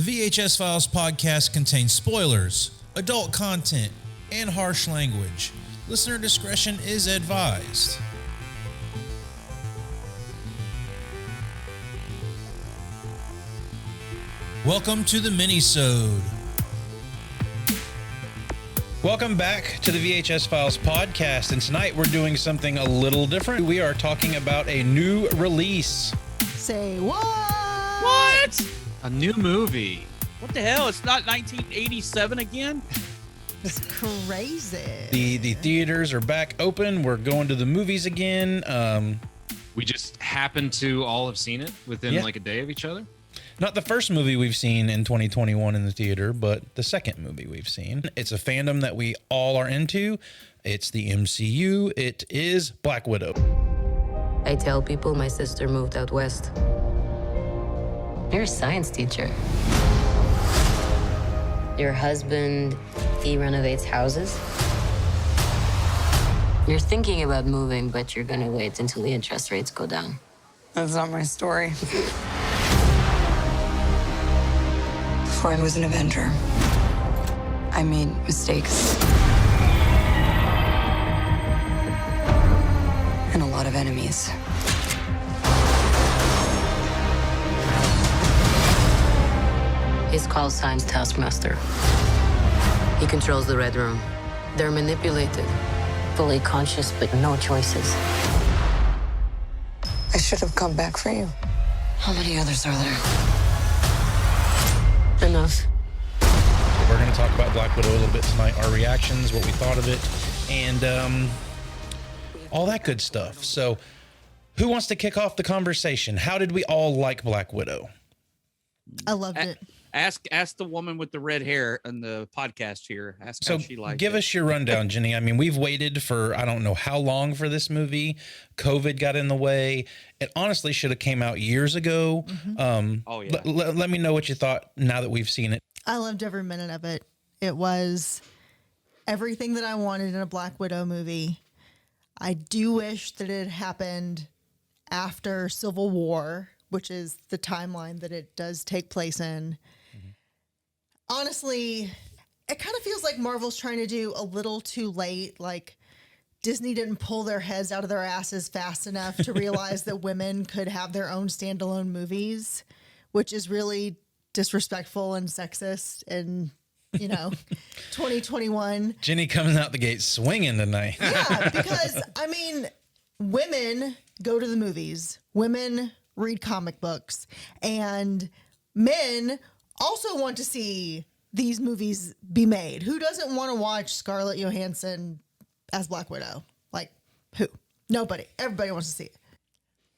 VHS Files Podcast contains spoilers, adult content, and harsh language. Listener discretion is advised. Welcome to the mini-sode. Welcome back to the VHS Files Podcast, and tonight we're doing something a little different. We are talking about a new release. Say what? What? A new movie. What the hell? It's not 1987 again? It's crazy. The theaters are back open. We're going to the movies again. We just happen to all have seen it within like a day of each other. Not the first movie we've seen in 2021 in the theater, but the second movie we've seen. It's a fandom that we all are into. It's the MCU. It is Black Widow. I tell people my sister moved out west. You're a science teacher. Your husband, he renovates houses. You're thinking about moving, but you're gonna wait until the interest rates go down. That's not my story. Before I was an Avenger, I made mistakes. And a lot of enemies. His call sign's Taskmaster. He controls the Red Room. They're manipulated, fully conscious, but no choices. I should have come back for you. How many others are there? Enough. We're going to talk about Black Widow a little bit tonight, our reactions, what we thought of it, and all that good stuff. So who wants to kick off the conversation? How did we all like Black Widow? I loved it. Ask the woman with the red hair in the podcast here. Ask how she liked it. Give us your rundown, Jenny. I mean, we've waited for I don't know how long for this movie. COVID got in the way. It honestly should have came out years ago. Mm-hmm. Let me know what you thought now that we've seen it. I loved every minute of it. It was everything that I wanted in a Black Widow movie. I do wish that it happened after Civil War, which is the timeline that it does take place in. Honestly, it kind of feels like Marvel's trying to do a little too late. Like Disney didn't pull their heads out of their asses fast enough to realize that women could have their own standalone movies, which is really disrespectful and sexist and, 2021. Jenny coming out the gate swinging tonight. Yeah, because, I mean, women go to the movies. Women read comic books. And men also want to see these movies be made. Who doesn't want to watch Scarlett Johansson as Black Widow? Like, who? Nobody. Everybody wants to see it.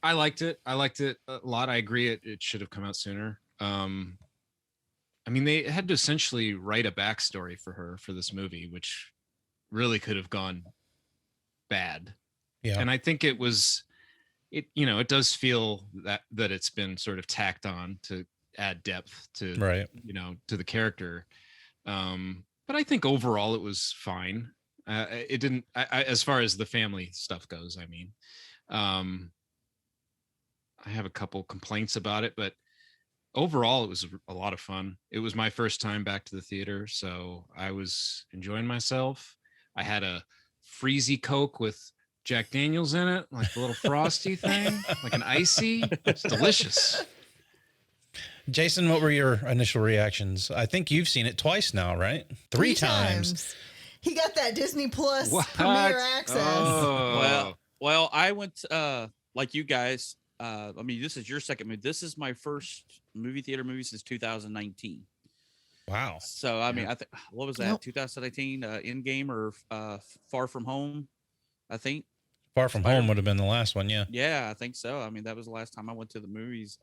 I liked it. I liked it a lot. I agree. It should have come out sooner. I mean, they had to essentially write a backstory for her for this movie, which really could have gone bad. Yeah. And I think it does feel that it's been sort of tacked on to add depth to, to the character. But I think overall it was fine. It didn't, as far as the family stuff goes, I mean, I have a couple complaints about it, but overall it was a lot of fun. It was my first time back to the theater, so I was enjoying myself. I had a Freezy Coke with Jack Daniels in it, like the little frosty thing, like an icy. It's delicious. Jason, what were your initial reactions? I think you've seen it twice now, right? Three times. He got that Disney Plus premiere access. Oh. Well, I went like you guys. I mean, this is your second movie. This is my first movie since 2019. Wow. So, I mean, I think, what was that? 2019 Endgame or Far From Home, I think. Far From Home would have been the last one, yeah. Yeah, I think so. I mean, that was the last time I went to the movies.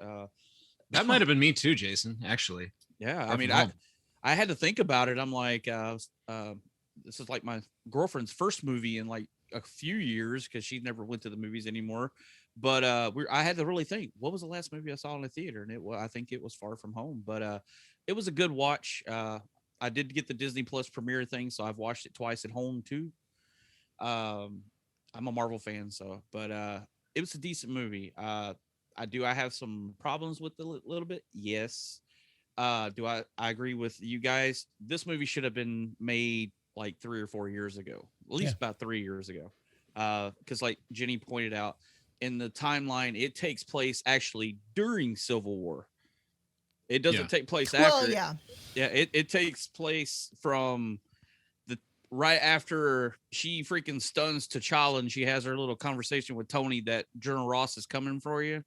That might have been me too, Jason, actually. Yeah, I mean, I had to think about it. I'm like, this is like my girlfriend's first movie in like a few years because she never went to the movies anymore. But I had to really think, what was the last movie I saw in the theater? And I think it was Far From Home. But it was a good watch. I did get the Disney Plus premiere thing, so I've watched it twice at home too. I'm a Marvel fan, but it was a decent movie. I have some problems with it a little bit. Yes. I agree with you guys. This movie should have been made like 3 or 4 years ago, at least about 3 years ago. Because like Jenny pointed out, in the timeline, it takes place actually during Civil War. It doesn't take place after. Well, yeah. Yeah, it takes place from right after she freaking stuns T'Challa and she has her little conversation with Tony that General Ross is coming for you,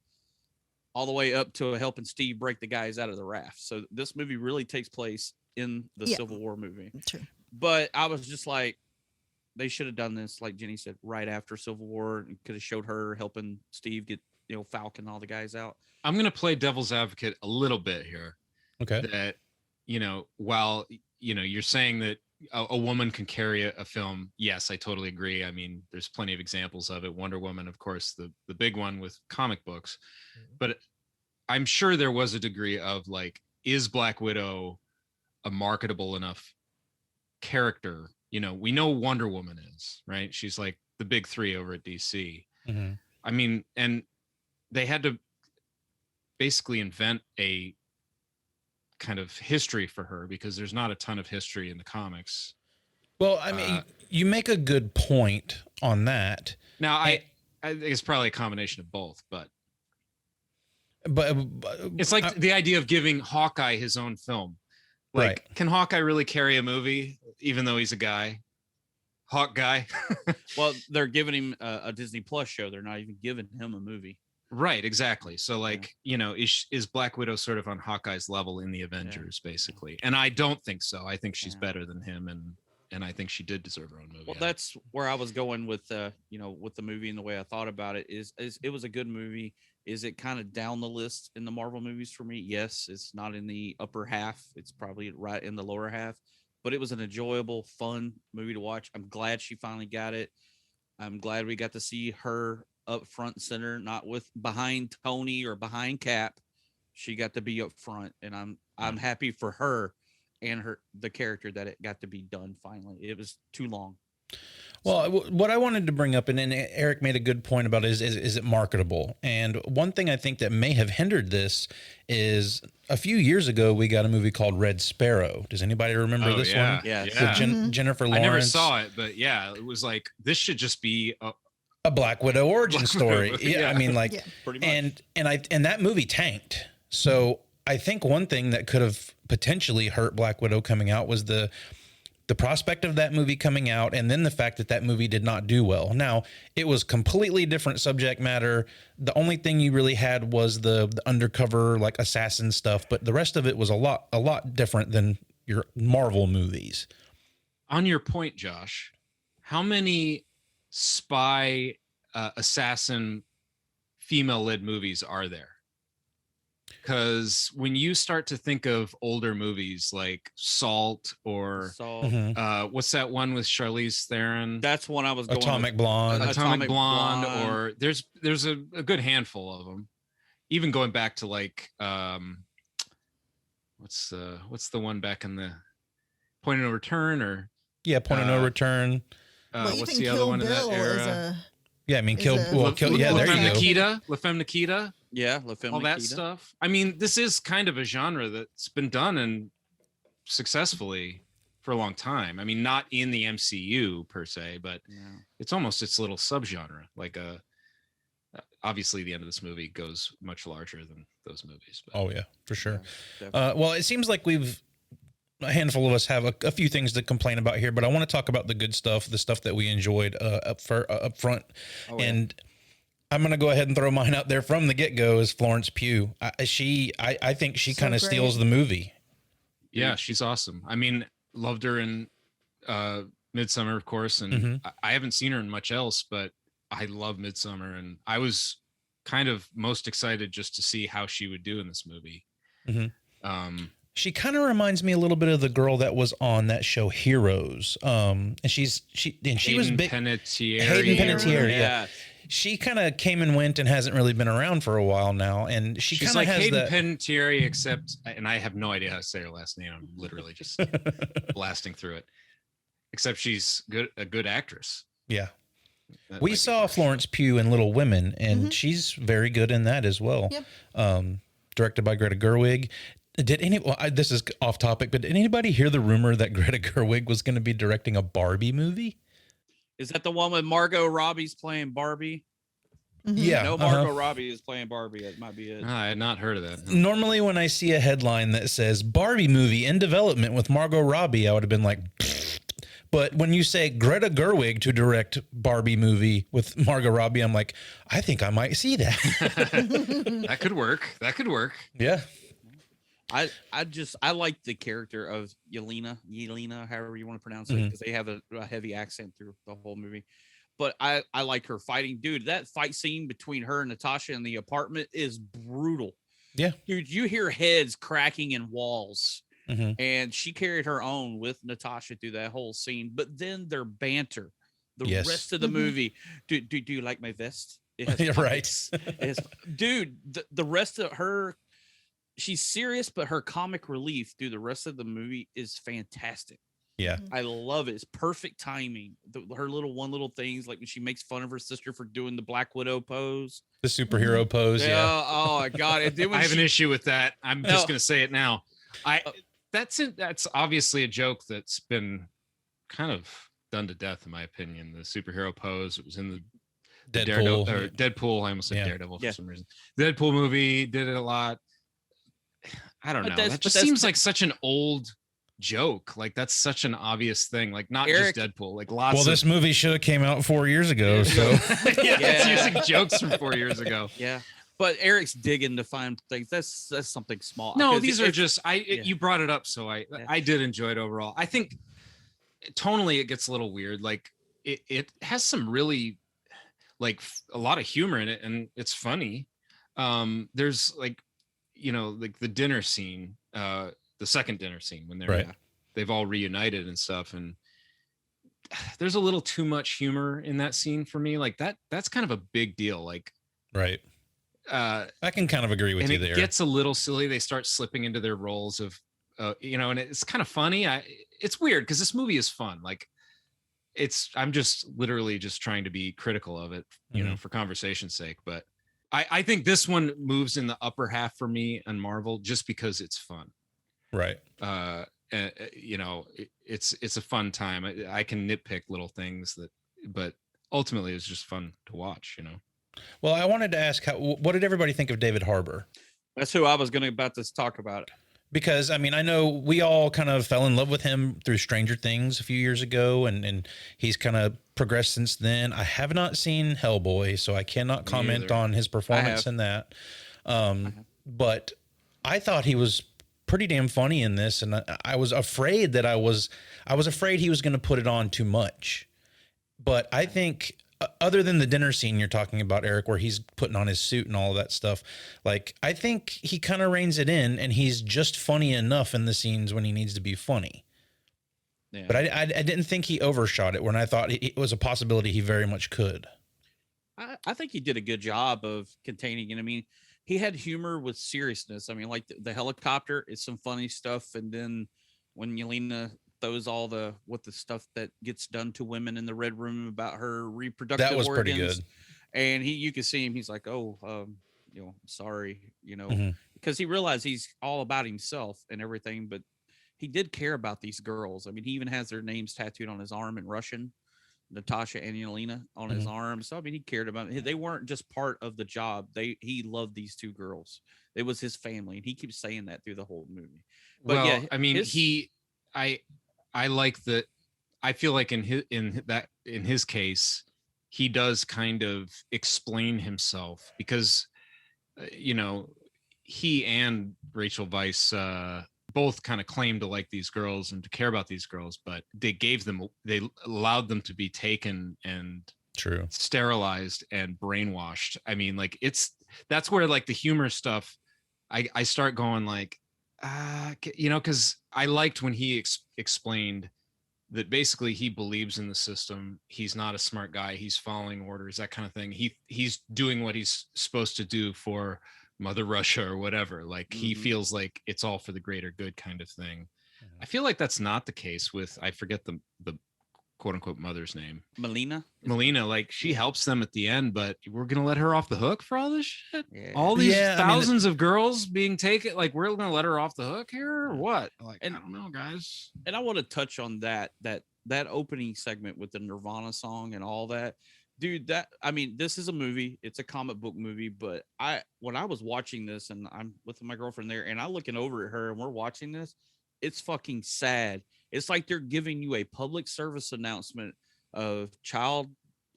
all the way up to helping Steve break the guys out of the raft. So this movie really takes place in the Civil War movie. True. But I was just like, they should have done this, like Jenny said, right after Civil War, and could have showed her helping Steve get, Falcon, all the guys out. I'm going to play devil's advocate a little bit here. Okay. That, while, you're saying that a woman can carry a film. Yes, I totally agree. I mean, there's plenty of examples of it. Wonder Woman, of course, the big one with comic books. But I'm sure there was a degree of like, is Black Widow a marketable enough character? We know Wonder Woman is, right? She's like the big three over at DC. Mm-hmm. I mean, and they had to basically invent a kind of history for her because there's not a ton of history in the comics. Well, I mean, you make a good point on that. Now, I think it's probably a combination of both, but it's like the idea of giving Hawkeye his own film. Like, right. Can Hawkeye really carry a movie, even though he's a guy? Hawk guy. Well, they're giving him a Disney Plus show. They're not even giving him a movie. Right, exactly. So like, is Black Widow sort of on Hawkeye's level in the Avengers, basically? And I don't think so. I think she's better than him, and I think she did deserve her own movie. Well, that's where I was going with with the movie, and the way I thought about it is it was a good movie. Is it kind of down the list in the Marvel movies for me? Yes, it's not in the upper half. It's probably right in the lower half, but it was an enjoyable, fun movie to watch. I'm glad she finally got it. I'm glad we got to see her up front and center, not with behind Tony or behind Cap. She got to be up front, and I'm happy for her and the character that it got to be done finally. It was too long. Well, what I wanted to bring up, and Eric made a good point about is it marketable? And one thing I think that may have hindered this is a few years ago, we got a movie called Red Sparrow. Does anybody remember this one? Yeah. With Jennifer Lawrence. I never saw it, but yeah, it was like, this should just be a Black Widow origin story. Yeah, I mean, like, pretty much. And that movie tanked. So I think one thing that could have potentially hurt Black Widow coming out was the prospect of that movie coming out, and then the fact that movie did not do well. Now, it was completely different subject matter. The only thing you really had was the undercover, like, assassin stuff, but the rest of it was a lot different than your Marvel movies. On your point, Josh, how many spy assassin female-led movies are there? Because when you start to think of older movies like Salt or what's that one with Charlize Theron? That's one I was going Atomic with. Blonde. Atomic Blonde, or there's a good handful of them. Even going back to like what's the one back in the Point of No Return, or Point of No Return. What's the other one in that era? Yeah, I mean, there you go. La Femme Nikita. Yeah, La Femme all Nikita. That stuff. I mean, this is kind of a genre that's been done and successfully for a long time. I mean, not in the MCU per se, but it's almost its little subgenre. Like obviously, the end of this movie goes much larger than those movies. But. Oh yeah, for sure. Yeah, well, it seems like a handful of us have a few things to complain about here, but I want to talk about the good stuff, the stuff that we enjoyed up front. And I'm going to go ahead and throw mine out there from the get-go is Florence Pugh. I think she kind of steals the movie. Yeah, she's awesome. I mean, loved her in Midsommar, of course, and I haven't seen her in much else, but I love Midsommar, and I was kind of most excited just to see how she would do in this movie. She kind of reminds me a little bit of the girl that was on that show Heroes. And she was big. Hayden Panettiere. Yeah. She kind of came and went and hasn't really been around for a while now. And she's kind of like has Hayden Panettiere, except, and I have no idea how to say her last name. I'm literally just blasting through it. Except she's a good actress. Yeah. We saw Florence Pugh in Little Women, and she's very good in that as well. Yep. Directed by Greta Gerwig. This is off topic, but did anybody hear the rumor that Greta Gerwig was going to be directing a Barbie movie? Is that the one with Margot Robbie's playing Barbie? Yeah. No, Margot Robbie is playing Barbie. It might be it. I had not heard of that. Normally, when I see a headline that says Barbie movie in development with Margot Robbie, I would have been like, but when you say Greta Gerwig to direct Barbie movie with Margot Robbie, I'm like, I think I might see that. That could work. That could work. Yeah. I like the character of Yelena, however you want to pronounce it, because they have a heavy accent through the whole movie. But I like her fighting. Dude, that fight scene between her and Natasha in the apartment is brutal. Yeah. Dude, you hear heads cracking in walls. And she carried her own with Natasha through that whole scene. But then their banter, the rest of the movie. Do you like my vest? It has right. Dude, the rest of her, she's serious, but her comic relief through the rest of the movie is fantastic. Yeah. I love it. It's perfect timing. Her little things, like when she makes fun of her sister for doing the Black Widow pose. The superhero pose. Yeah. Oh, my God. And then I have an issue with that. I'm just going to say it now. That's obviously a joke that's been kind of done to death, in my opinion. The superhero pose. It was in the Deadpool. I almost said Daredevil for some reason. The Deadpool movie did it a lot. I don't know. That just seems like such an old joke. Like that's such an obvious thing. Like not Eric, just Deadpool. Like lots. Well, this movie should have came out 4 years ago. So it's using jokes from 4 years ago. Yeah. But Eric's digging to find things. That's something small. No, these are just you brought it up, so I did enjoy it overall. I think tonally it gets a little weird. Like it has some really like a lot of humor in it, and it's funny. There's like like the dinner scene, the second dinner scene when they've all reunited and stuff, and there's a little too much humor in that scene for me. Like that's kind of a big deal. Like right. I can kind of agree with you there. It gets a little silly. They start slipping into their roles of, and it's kind of funny. It's weird because this movie is fun. Like I'm just literally just trying to be critical of it, for conversation's sake. But I think this one moves in the upper half for me on Marvel just because it's fun. Right. It's a fun time. I can nitpick little things but ultimately it's just fun to watch, Well, I wanted to ask, what did everybody think of David Harbour? That's who I was about to talk about. Because, I mean, I know we all kind of fell in love with him through Stranger Things a few years ago, and he's kind of progressed since then. I have not seen Hellboy, so I cannot comment on his performance in that. But I thought he was pretty damn funny in this, and I was afraid that I was afraid he was going to put it on too much. But I think other than the dinner scene you're talking about, Eric, where he's putting on his suit and all of that stuff, like I think he kind of reins it in, and he's just funny enough in the scenes when he needs to be funny. Yeah. But I didn't think he overshot it when I thought it was a possibility he very much could. I think he did a good job of containing it. I mean, he had humor with seriousness. I mean, like the helicopter is some funny stuff, and then when Yelena throws all the stuff that gets done to women in the red room about her reproductive organs. That was pretty good. And you can see him. He's like, sorry, because he realized he's all about himself and everything, but he did care about these girls. I mean, he even has their names tattooed on his arm in Russian, Natasha and Yelena on his arm. So, I mean, he cared about it. They weren't just part of the job. He loved these two girls. It was his family. And he keeps saying that through the whole movie. But well, I mean, I like that. I feel like in his case, he does kind of explain himself because, he and Rachel Weisz both kind of claim to like these girls and to care about these girls, but they allowed them to be taken and sterilized and brainwashed. I mean, like that's where like the humor stuff, I start going like, because I liked when he explained that basically he believes in the system. He's not a smart guy. He's following orders, that kind of thing. He's doing what he's supposed to do for Mother Russia or whatever. Like he feels like it's all for the greater good kind of thing. I feel like that's not the case with, I forget the quote unquote mother's name? Melina. Like she helps them at the end, but we're gonna let her off the hook for all this shit. Yeah. All these thousands of girls being taken, like we're gonna let her off the hook here or what? Like, I don't know, guys. And I want to touch on that opening segment with the Nirvana song and all that. Dude, this is a movie. It's a comic book movie, but when I was watching this and I'm with my girlfriend there and I'm looking over at her and we're watching this, it's fucking sad. It's like they're giving you a public service announcement of child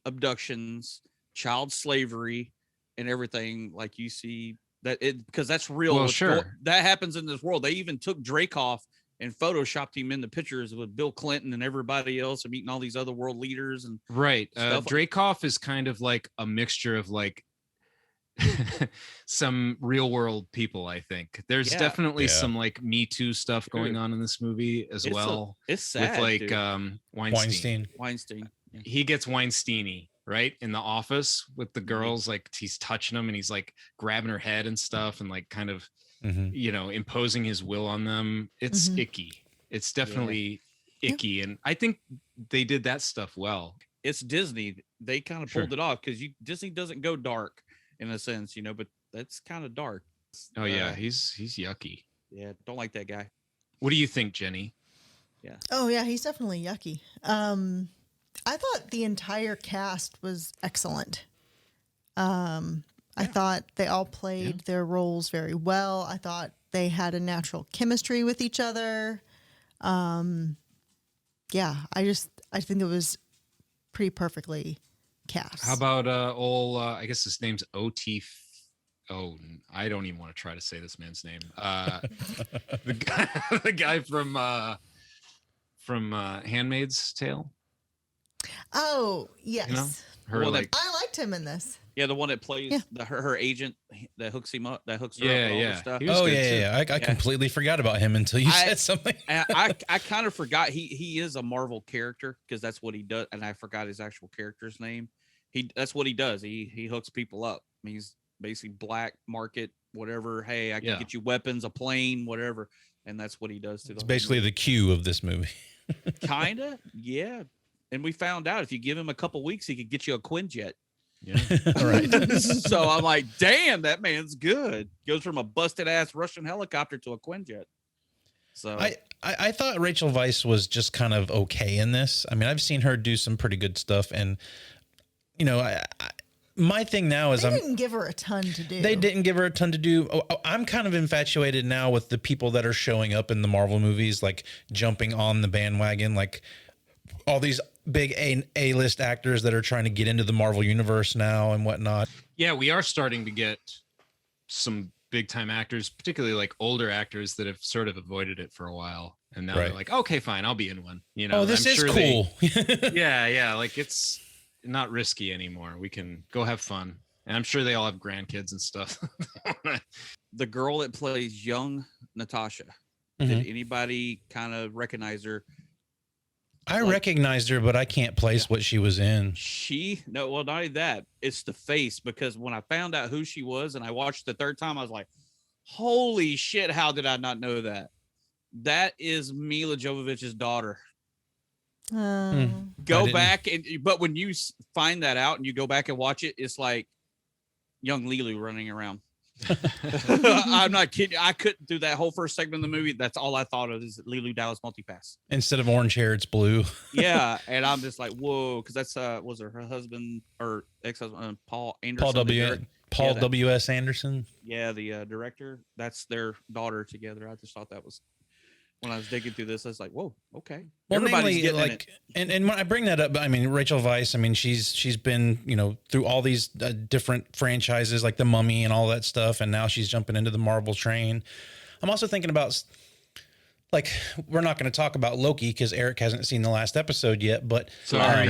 abductions, child slavery, and everything. Like you see that because that's real. Well, sure. That happens in this world. They even took Drake off and photoshopped him in the pictures with Bill Clinton and everybody else and meeting all these other world leaders and right. Dracoff is kind of like a mixture of like some real world people. I think there's definitely some like Me Too stuff going on in this movie as well. It's sad with like Weinstein. Yeah. He gets Weinsteiny right in the office with the girls. Like he's touching them and he's like grabbing her head and stuff and like kind of imposing his will on them. It's icky. It's definitely icky, and I think they did that stuff well. It's Disney. They kind of pulled it off because Disney doesn't go dark in a sense, but that's kind of dark. Oh yeah, he's yucky. Yeah, don't like that guy. What do you think, Jenny? Yeah. Oh yeah, he's definitely yucky. I thought the entire cast was excellent. I thought they all played their roles very well. I thought they had a natural chemistry with each other. I think it was pretty perfectly cast. How about I guess his name's O.T. Oh, I don't even want to try to say this man's name. The guy from Handmaid's Tale. Oh, yes. I liked him in this. Yeah, the one that plays her agent that hooks him up, that hooks her up and all this stuff. I completely forgot about him until you said something. I kind of forgot he is a Marvel character because that's what he does, and I forgot his actual character's name. That's what he does. He hooks people up. I mean, he's basically black market, whatever. Hey, I can get you weapons, a plane, whatever, and that's what he does to. It's basically the Q of this movie. Kinda, yeah. And we found out if you give him a couple weeks, he could get you a Quinjet. Yeah. Right. So I'm like, damn, that man's good. Goes from a busted ass Russian helicopter to a Quinjet. So I thought Rachel Weisz was just kind of okay in this. I mean, I've seen her do some pretty good stuff, and my thing now is they didn't give her a ton to do. They didn't give her a ton to do. I'm kind of infatuated now with the people that are showing up in the Marvel movies, like jumping on the bandwagon, like all these big A-list actors that are trying to get into the Marvel universe now and whatnot. Yeah, we are starting to get some big time actors, particularly like older actors that have sort of avoided it for a while. And now they're like, okay, fine, I'll be in one. Oh, this is cool. Yeah. Like it's not risky anymore. We can go have fun. And I'm sure they all have grandkids and stuff. The girl that plays young Natasha, did anybody kind of recognize her? I recognized her, but I can't place what she was in. Not only that, it's the face, because when I found out who she was and I watched the third time, I was like, holy shit, how did I not know that? That is Mila Jovovich's daughter. Go back, but when you find that out and you go back and watch it, it's like young Lilu running around. I'm not kidding. I couldn't do that whole first segment of the movie. That's all I thought of is Lilu Dallas Multipass. Instead of orange hair, it's blue. Yeah, and I'm just like, whoa, because that's was her husband or ex-husband, Paul Anderson. Paul W.S. Anderson. Yeah, the director. That's their daughter together. I just thought that was, when I was digging through this, I was like, whoa, okay. Well, Everybody's mainly, getting and when I bring that up, I mean, Rachel Weisz, I mean, she's been, through all these different franchises like The Mummy and all that stuff. And now she's jumping into the Marvel train. I'm also thinking about, like, we're not going to talk about Loki because Eric hasn't seen the last episode yet, but Sorry.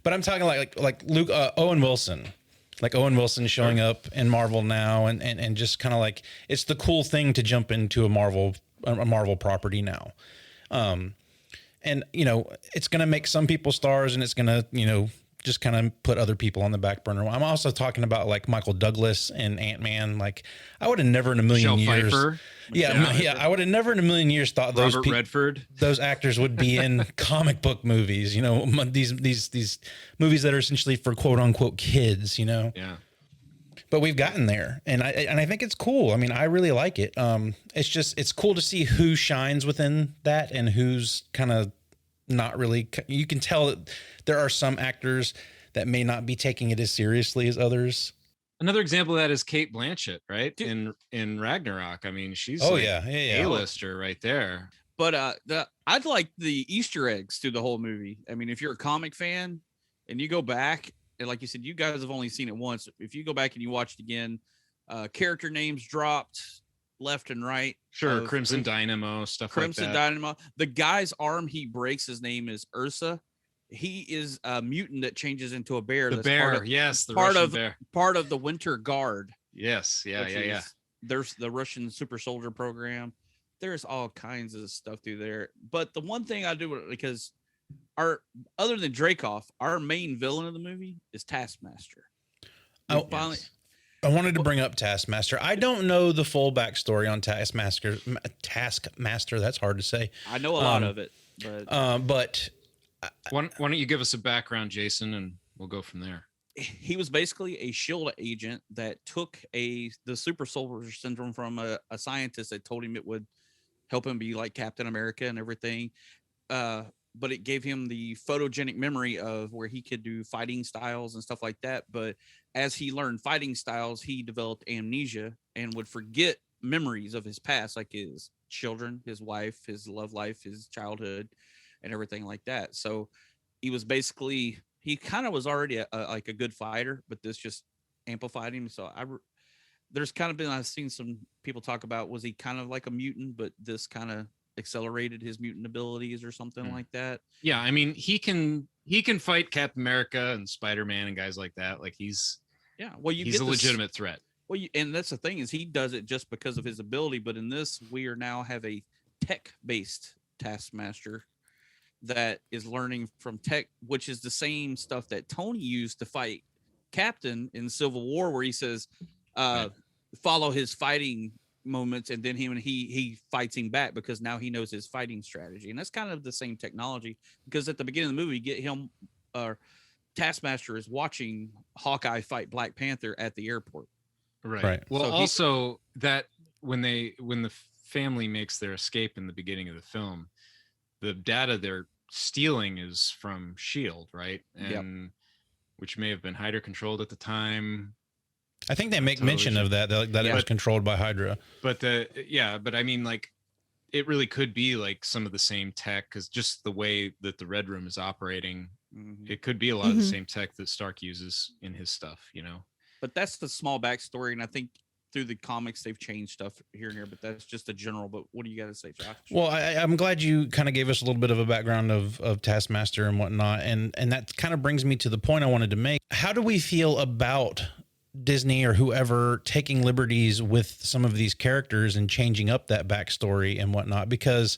But I'm talking like Luke, Owen Wilson. Like Owen Wilson showing up in Marvel now, and just kind of like, it's the cool thing to jump into a Marvel property now. And it's going to make some people stars, and it's going to, just kind of put other people on the back burner. I'm also talking about like Michael Douglas and Ant-Man. Like I would have never in a million years. Pfeiffer. I would have never in a million years thought Redford. those actors would be in comic book movies, you know, these movies that are essentially for quote unquote kids, you know? Yeah. But we've gotten there, and I think it's cool. I mean, I really like it. It's cool to see who shines within that and who's kind of not really. You can tell that there are some actors that may not be taking it as seriously as others. Another example of that is Cate Blanchett, right? In Ragnarok. I mean, she's A-lister right there. But I'd like the Easter eggs through the whole movie. I mean, if you're a comic fan and you go back, and like you said, you guys have only seen it once. If you go back and you watch it again, character names dropped left and right. Sure, Crimson Dynamo, stuff like that. Crimson Dynamo. The guy's arm he breaks, his name is Ursa. He is a mutant that changes into a bear. The bear, the Russian bear. Part of the Winter Guard. Yes, yeah. There's the Russian super soldier program. There's all kinds of stuff through there. But the one thing I do, because other than Dreykov, our main villain of the movie is Taskmaster. I wanted to bring up Taskmaster. I don't know the full backstory on Taskmaster. That's hard to say. I know a lot of it, but why don't you give us a background, Jason, and we'll go from there. He was basically a SHIELD agent that took the super soldier syndrome from a scientist that told him it would help him be like Captain America and everything. But it gave him the photogenic memory of where he could do fighting styles and stuff like that. But as he learned fighting styles, he developed amnesia and would forget memories of his past, like his children, his wife, his love life, his childhood, and everything like that. So he was basically, he kind of was already a good fighter, but this just amplified him. So there's kind of been, I've seen some people talk about, was he kind of like a mutant, but this kind of accelerated his mutant abilities or something like that. Yeah, I mean, he can fight Captain America and Spider-Man and guys like that. Like he's a legitimate threat. Well, and that's the thing, is he does it just because of his ability. But in this, we now have a tech-based Taskmaster that is learning from tech, which is the same stuff that Tony used to fight Captain in Civil War, where he says, follow his fighting moments, and then he fights him back because now he knows his fighting strategy. And that's kind of the same technology, because at the beginning of the movie, Taskmaster is watching Hawkeye fight Black Panther at the airport. Right. Well, so also that when the family makes their escape in the beginning of the film, the data they're stealing is from SHIELD, right? And which may have been Hydra controlled at the time. I think they make mention of that it was controlled by Hydra. But I mean, like, it really could be like some of the same tech, because just the way that the Red Room is operating, it could be a lot of the same tech that Stark uses in his stuff, you know. But that's the small backstory, and I think through the comics they've changed stuff here and here, but that's just a general. But what do you got to say, Josh? Well, I'm glad you kind of gave us a little bit of a background of Taskmaster and whatnot, and that kind of brings me to the point I wanted to make. How do we feel about Disney or whoever taking liberties with some of these characters and changing up that backstory and whatnot? Because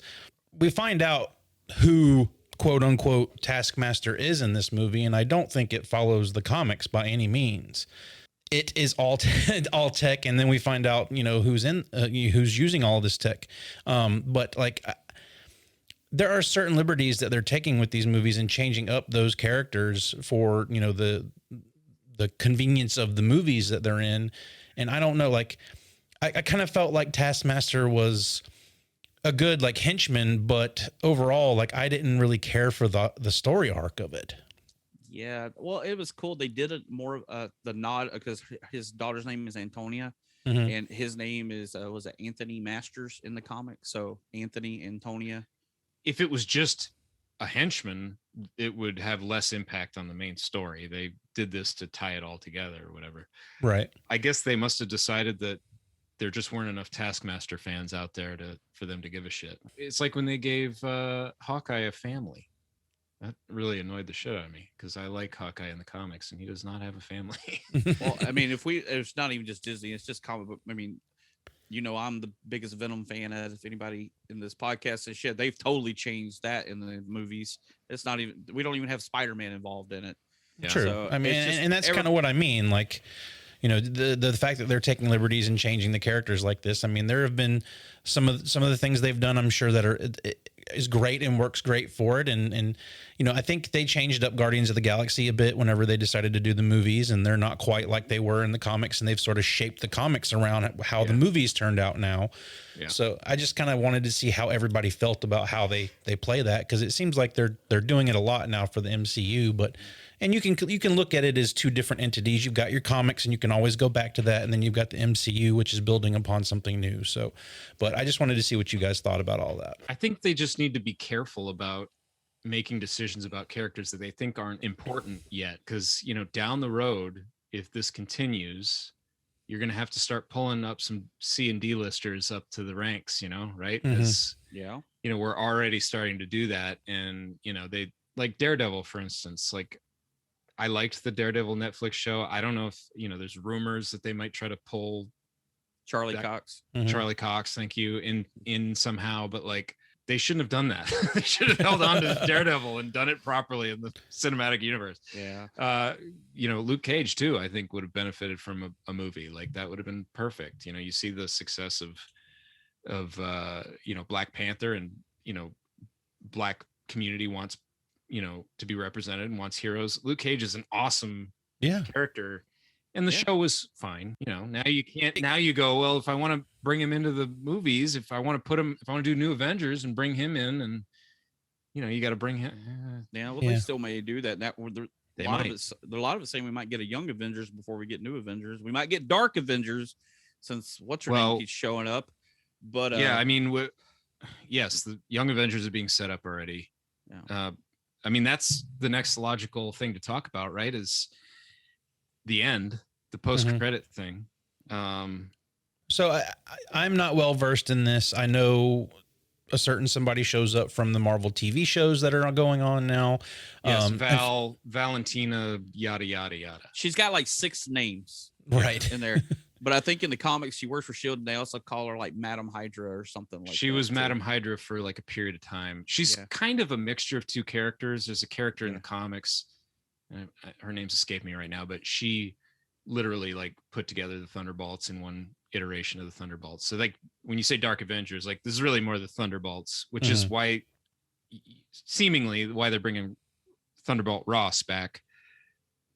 we find out who quote unquote Taskmaster is in this movie, and I don't think it follows the comics by any means. It is all tech, and then we find out, you know, who's using all this tech. But like, there are certain liberties that they're taking with these movies and changing up those characters for, you know, the convenience of the movies that they're in. And I don't know, like, I kind of felt like Taskmaster was a good like henchman, but overall, like, I didn't really care for the story arc of it. Yeah, well, it was cool. They did it more the nod, because his daughter's name is Antonia, and his name is was it Anthony Masters in the comic. So Anthony, Antonia. If it was just a henchman, it would have less impact on the main story. They did this to tie it all together or whatever. Right. I guess they must have decided that there just weren't enough Taskmaster fans out there for them to give a shit. It's like when they gave Hawkeye a family. That really annoyed the shit out of me, because I like Hawkeye in the comics and he does not have a family. Well, I mean, it's not even just Disney, it's just comic book. I mean, you know, I'm the biggest Venom fan, as if anybody in this podcast and shit. They've totally changed that in the movies. It's not even, we don't even have Spider-Man involved in it. Yeah. True. So I mean, it's just and that's kind of what I mean. Like, you know, the fact that they're taking liberties and changing the characters like this. I mean, there have been some of the things they've done, I'm sure, that is great and works great for it. And you know, I think they changed up Guardians of the Galaxy a bit whenever they decided to do the movies, and they're not quite like they were in the comics, and they've sort of shaped the comics around how the movies turned out now. Yeah. So I just kind of wanted to see how everybody felt about how they play that, because it seems like they're doing it a lot now for the MCU, and you can look at it as two different entities. You've got your comics, and you can always go back to that, and then you've got the MCU, which is building upon something new. So, but I just wanted to see what you guys thought about all that. I think they just need to be careful about making decisions about characters that they think aren't important yet, because, you know, down the road, if this continues, you're going to have to start pulling up some C and D listers up to the ranks, you know, right? Because you know, we're already starting to do that, and you know, they like Daredevil, for instance. Like, I liked the Daredevil Netflix show. I don't know if, you know, there's rumors that they might try to pull Charlie Cox. Charlie Cox, thank you, in somehow, but like, they shouldn't have done that. They should have held on to Daredevil and done it properly in the cinematic universe. Yeah. You know, Luke Cage too, I think would have benefited from a movie like that. Would have been perfect. You know, you see the success of you know, Black Panther, and you know, Black community wants, you know, to be represented and wants heroes. Luke Cage is an awesome character, and the show was fine. You know, now you can't. Now you go, well, if I want to bring him into the movies, if I want to do New Avengers and bring him in, and you know, you got to bring him. They still may do that. A lot of it saying we might get a Young Avengers before we get New Avengers. We might get Dark Avengers, since what's her name keeps showing up. But I mean, yes, the Young Avengers are being set up already. Yeah. I mean, that's the next logical thing to talk about, right? Is the end, the post-credit thing. So I'm not well versed in this. I know a certain somebody shows up from the Marvel TV shows that are going on now. Yes, Valentina, yada yada yada. She's got like 6 names in there. But I think in the comics, she works for S.H.I.E.L.D., and they also call her like Madam Hydra or something like that. She was Madam Hydra for like a period of time. She's kind of a mixture of two characters. There's a character in the comics, her name's escaped me right now, but she literally like put together the Thunderbolts in one iteration of the Thunderbolts. So like when you say Dark Avengers, like this is really more the Thunderbolts, which is why seemingly why they're bringing Thunderbolt Ross back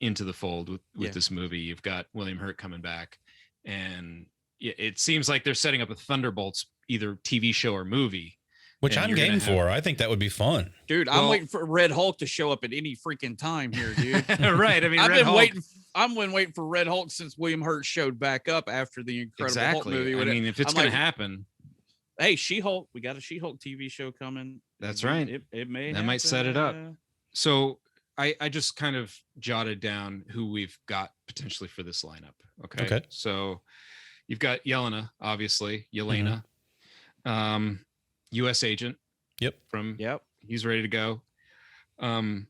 into the fold with this movie. You've got William Hurt coming back. And it seems like they're setting up a Thunderbolts either TV show or movie, which I'm game for. I think that would be fun, dude. I'm waiting for Red Hulk to show up at any freaking time here, dude. Right? I mean, I've been waiting for Red Hulk since William Hurt showed back up after the Incredible Hulk movie. I mean, if it's going to happen, hey, She-Hulk, we got a She-Hulk TV show coming. That's right. It may that might set it up. So I just kind of jotted down who we've got potentially for this lineup. Okay. So you've got Yelena, obviously, Yelena, U.S. agent. Yep. He's ready to go. You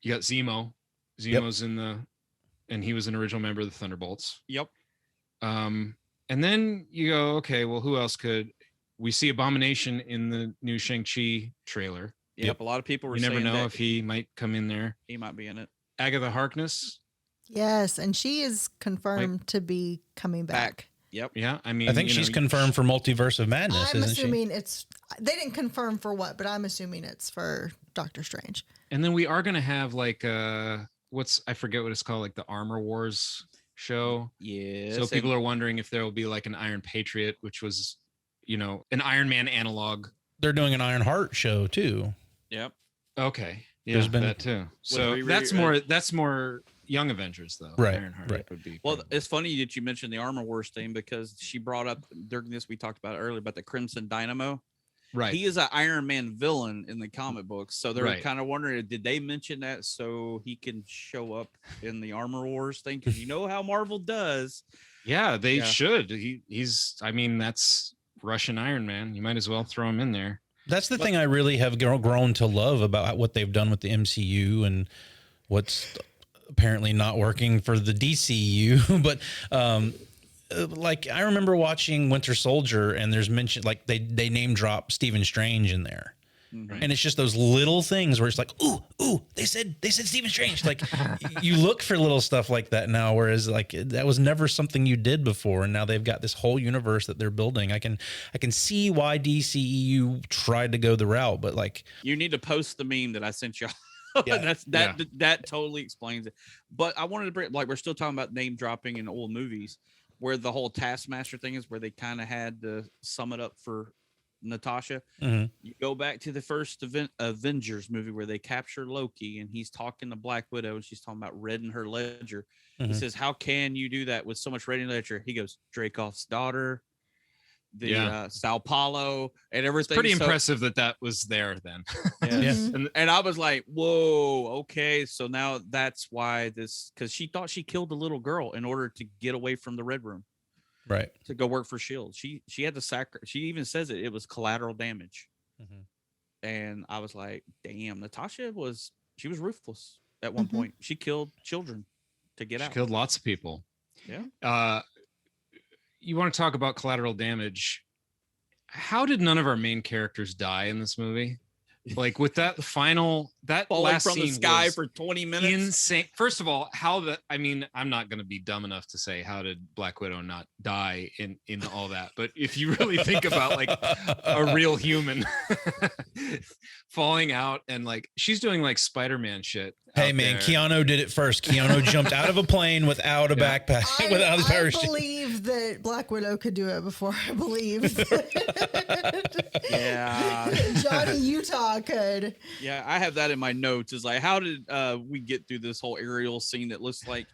got Zemo. Zemo's and he was an original member of the Thunderbolts. Yep. And then you go, okay, well, who else could we see? Abomination in the new Shang-Chi trailer. Yep. A lot of people were saying you never know if he might come in there. He might be in it. Agatha Harkness. Yes, and she is confirmed to be coming back. Yep. Yeah, I mean, I think she's confirmed for Multiverse of Madness, I'm assuming they didn't confirm for what, but I'm assuming it's for Doctor Strange. And then we are going to have like I forget what it's called, like the Armor Wars show. Yeah. So people are wondering if there will be like an Iron Patriot, which was, you know, an Iron Man analog. They're doing an Iron Heart show too. Yep. Okay. Yeah, there's been that too. So that's more Young Avengers though. Right. Ironheart right. would be. Well, it's funny that you mentioned the Armor Wars thing, because she brought up during this, we talked about it earlier about the Crimson Dynamo. Right. He is an Iron Man villain in the comic books. So they're kind of wondering, did they mention that so he can show up in the Armor Wars thing? Because you know how Marvel does. Yeah, they should. He's, I mean, that's Russian Iron Man. You might as well throw him in there. That's the thing I really have grown to love about what they've done with the MCU and what's apparently not working for the DCU. But like I remember watching Winter Soldier, and there's mention like they name drop Stephen Strange in there. And it's just those little things where it's like, ooh, they said Stephen Strange. Like you look for little stuff like that now, whereas like that was never something you did before. And now they've got this whole universe that they're building. I can see why DCEU tried to go the route, but like you need to post the meme that I sent y'all. Yeah. That totally explains it. But I wanted to bring, like, we're still talking about name dropping in old movies, where the whole Taskmaster thing is, where they kind of had to sum it up for Natasha. You go back to the first Avengers movie where they capture Loki and he's talking to Black Widow and she's talking about red in her ledger. He says, how can you do that with so much red in ledger? He goes, Dreykov's daughter, Sao Paulo, and everything. It's pretty impressive that was there then. And I was like, whoa, okay, so now that's why this, because she thought she killed a little girl in order to get away from the Red Room, right, to go work for Shield. She had to sacrifice. She even says it was collateral damage. And I was like, damn, Natasha was ruthless at one point. She killed children to get out. She killed lots of people. You want to talk about collateral damage? How did none of our main characters die in this movie? Like with that falling last from scene the sky for 20 minutes. Insane. First of all, I'm not going to be dumb enough to say how did Black Widow not die in all that. But if you really think about like a real human falling out and like she's doing like Spider-Man shit. Hey man, Keanu did it first. Keanu jumped out of a plane without a backpack, without a parachute. I believe that Black Widow could do it before I believe Johnny Utah could. Yeah, I have that in my notes. Is like, how did we get through this whole aerial scene that looks like?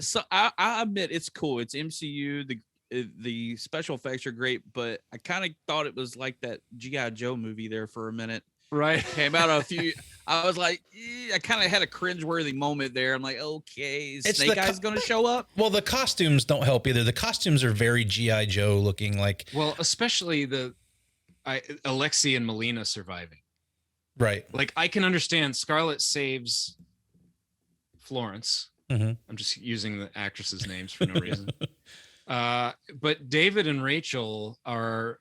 So I admit it's cool. It's MCU. The special effects are great, but I kind of thought it was like that G.I. Joe movie there for a minute. Right. Came out a few. I was like, I kind of had a cringeworthy moment there. I'm like, okay, Snake Eyes going to show up? Well, the costumes don't help either. The costumes are very G.I. Joe looking. Like, well, especially Alexei and Melina surviving. Right. Like I can understand Scarlett saves Florence. I'm just using the actresses' names for no reason. But David and Rachel are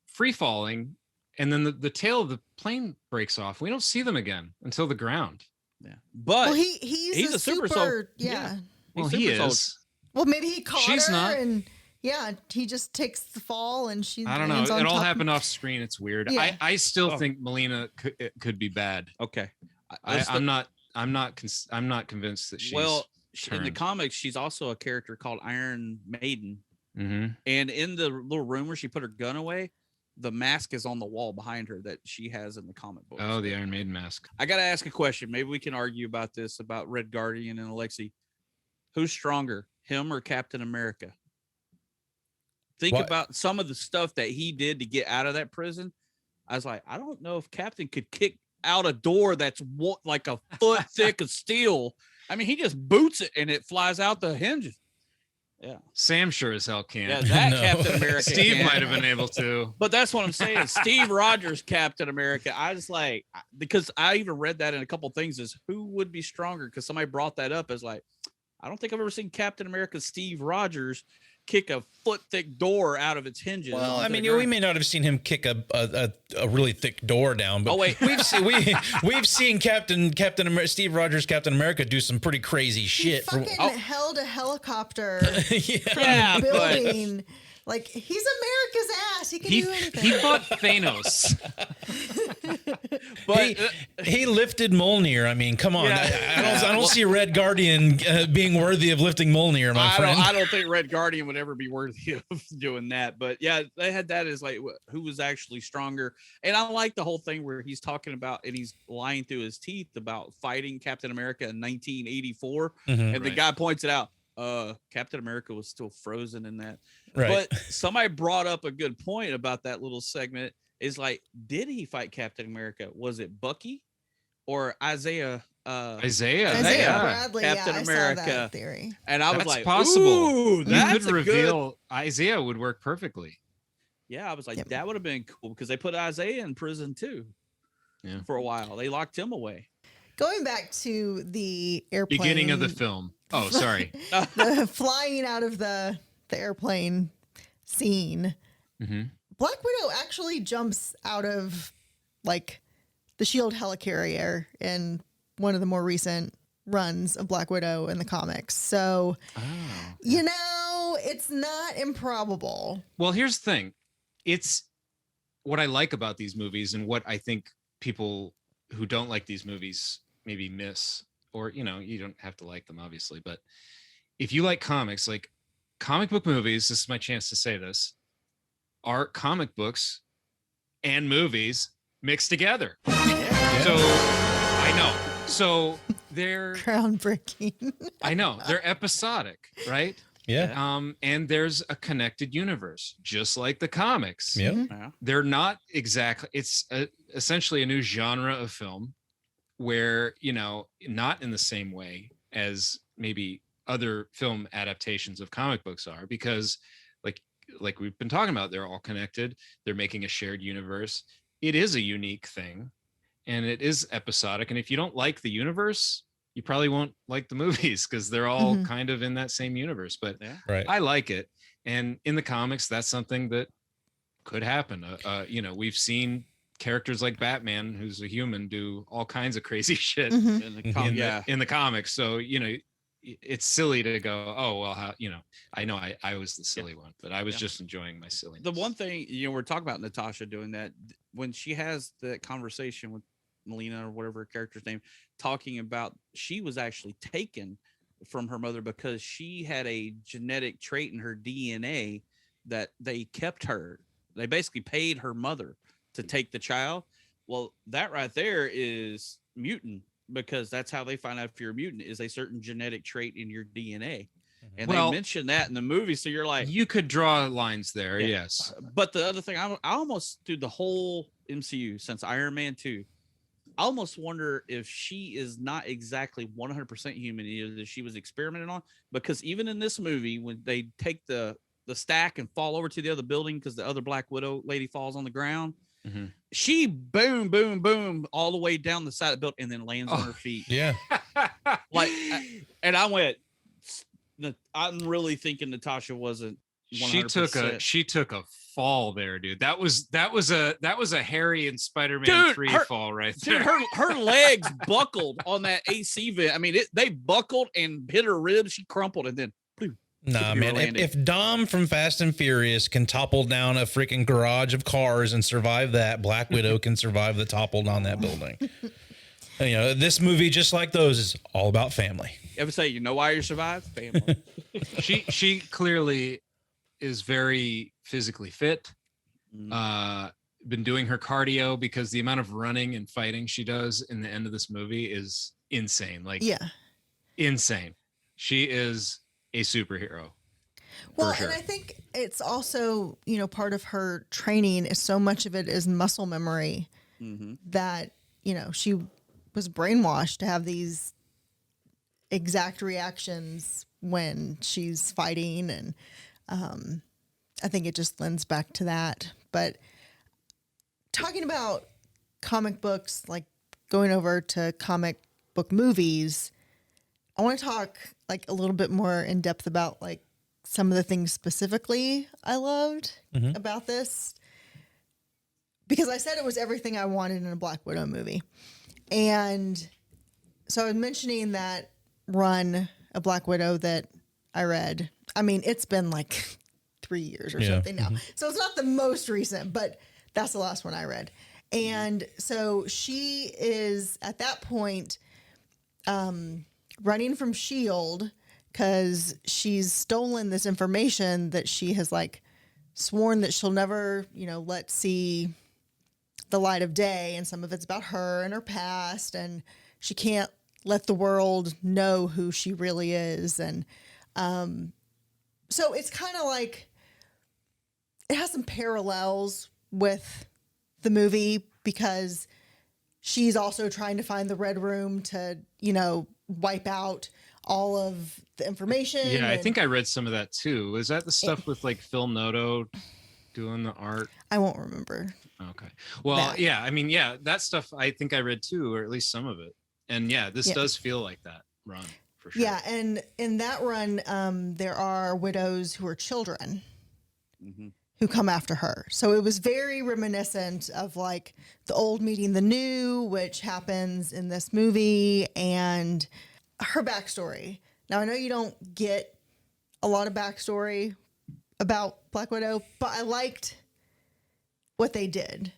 free falling. And then the tail of the plane breaks off. We don't see them again until the ground. Yeah, but he's a super soldier. Yeah. Well, he is. Well, maybe he caught her not. And he just takes the fall and she. I don't know. It all happened off screen. It's weird. Yeah. I still think Melina could be bad. Okay. I'm not convinced that she's. Well, in the comics, she's also a character called Iron Maiden. And in the little room where she put her gun away, the mask is on the wall behind her that she has in the comic book. Oh, the Iron Maiden mask. I got to ask a question. Maybe we can argue about this, about Red Guardian and Alexei. Who's stronger, him or Captain America? Think about some of the stuff that he did to get out of that prison. I was like, I don't know if Captain could kick out a door that's like a foot thick of steel. I mean, he just boots it and it flies out the hinges. Yeah, Sam sure as hell can. Yeah, that Captain America. Steve might have been able to, but that's what I'm saying. Steve Rogers, Captain America. I was like, because I even read that in a couple things, is who would be stronger? Because somebody brought that up as like, I don't think I've ever seen Captain America Steve Rogers kick a foot thick door out of its hinges. Well, I mean, we may not have seen him kick a really thick door down, but we've seen Steve Rogers, Captain America, do some pretty crazy shit. He fucking held a helicopter from a building. Like, he's America's ass. He can do anything. He fought Thanos. But he lifted Mjolnir. I mean, come on. I don't see Red Guardian being worthy of lifting Mjolnir, my friend. I don't think Red Guardian would ever be worthy of doing that. But yeah, they had that as like who was actually stronger. And I like the whole thing where he's talking about and he's lying through his teeth about fighting Captain America in 1984. And the guy points it out. Captain America was still frozen in that. Right. But somebody brought up a good point about that little segment is like, did he fight Captain America? Was it Bucky or Isaiah? Isaiah Bradley, Captain America. I saw that theory. And I was like, possible. Ooh, that's you could reveal Isaiah would work perfectly. Yeah, I was like, that would have been cool because they put Isaiah in prison too. Yeah. For a while. They locked him away. Going back to the airplane. Beginning of the film. Oh, sorry. The flying out of the airplane scene. Black Widow actually jumps out of like the Shield helicarrier in one of the more recent runs of Black Widow in the comics. So, you know, it's not improbable. Well, here's the thing. It's what I like about these movies and what I think people who don't like these movies maybe miss, or, you know, you don't have to like them, obviously. But if you like comics, like comic book movies, this is my chance to say this, are comic books and movies mixed together. Yeah. So I know. So they're groundbreaking. I know. They're episodic, right? Yeah. And there's a connected universe, just like the comics. Yeah. Yeah. They're not exactly, it's essentially a new genre of film where, you know, not in the same way as maybe other film adaptations of comic books are, because like we've been talking about, they're all connected. They're making a shared universe. It is a unique thing and it is episodic. And if you don't like the universe, you probably won't like the movies because they're all kind of in that same universe. But Right. I like it. And in the comics, that's something that could happen. You know, we've seen characters like Batman, who's a human, do all kinds of crazy shit in the comics. So, you know, it's silly to go, oh, well, how, you know, I know I was the silly one, but I was just enjoying my silliness. The one thing, you know, we're talking about Natasha doing that when she has that conversation with Melina or whatever her character's name, talking about she was actually taken from her mother because she had a genetic trait in her DNA that they kept her. They basically paid her mother to take the child. Well, that right there is mutant, because that's how they find out if you're a mutant, is a certain genetic trait in your DNA. And they mentioned that in the movie. So you're like, you could draw lines there. Yeah. Yes. But the other thing, I almost through the whole MCU since Iron Man 2, I almost wonder if she is not exactly 100% human, either that she was experimented on, because even in this movie, when they take the stack and fall over to the other building because the other Black Widow lady falls on the ground, she boom, boom, boom all the way down the side of the building and then lands on her feet. Yeah. And I went, I'm really thinking Natasha wasn't 100%. She took a fall there, dude. That was a Harry and Spider-Man 3 fall right there. Dude, her legs buckled on that AC vent. I mean, they buckled and hit her ribs. She crumpled and then boom. Nah, man. If Dom from Fast and Furious can topple down a freaking garage of cars and survive that, Black Widow can survive the topple on that building. You know, this movie, just like those, is all about family. Ever say, you know why you survived? Family. She clearly is very physically fit. Been doing her cardio, because the amount of running and fighting she does in the end of this movie is insane. Like, insane. She is a superhero. Well, and I think it's also, you know, part of her training is so much of it is muscle memory that, you know, she was brainwashed to have these exact reactions when she's fighting. And I think it just lends back to that. But talking about comic books, like going over to comic book movies, I want to talk like a little bit more in depth about like some of the things specifically I loved about this, because I said it was everything I wanted in a Black Widow movie. And so I was mentioning that run of Black Widow that I read. I mean, it's been like 3 years or something now. So it's not the most recent, but that's the last one I read. And so she is at that point running from S.H.I.E.L.D. because she's stolen this information that she has like sworn that she'll never, you know, let see the light of day. And some of it's about her and her past, and she can't let the world know who she really is. And so it's kind of like, it has some parallels with the movie, because she's also trying to find the Red Room to, you know, wipe out all of the information. Yeah, I think I read some of that too. Was that the stuff with like Phil Noto doing the art? I won't remember. Okay. Well, yeah, I mean, yeah, that stuff I think I read too, or at least some of it. And yeah, this does feel like that run for sure. Yeah, and in that run, there are widows who are children who come after her. So it was very reminiscent of like the old meeting the new, which happens in this movie, and her backstory. Now, I know you don't get a lot of backstory about Black Widow, but I liked what they did.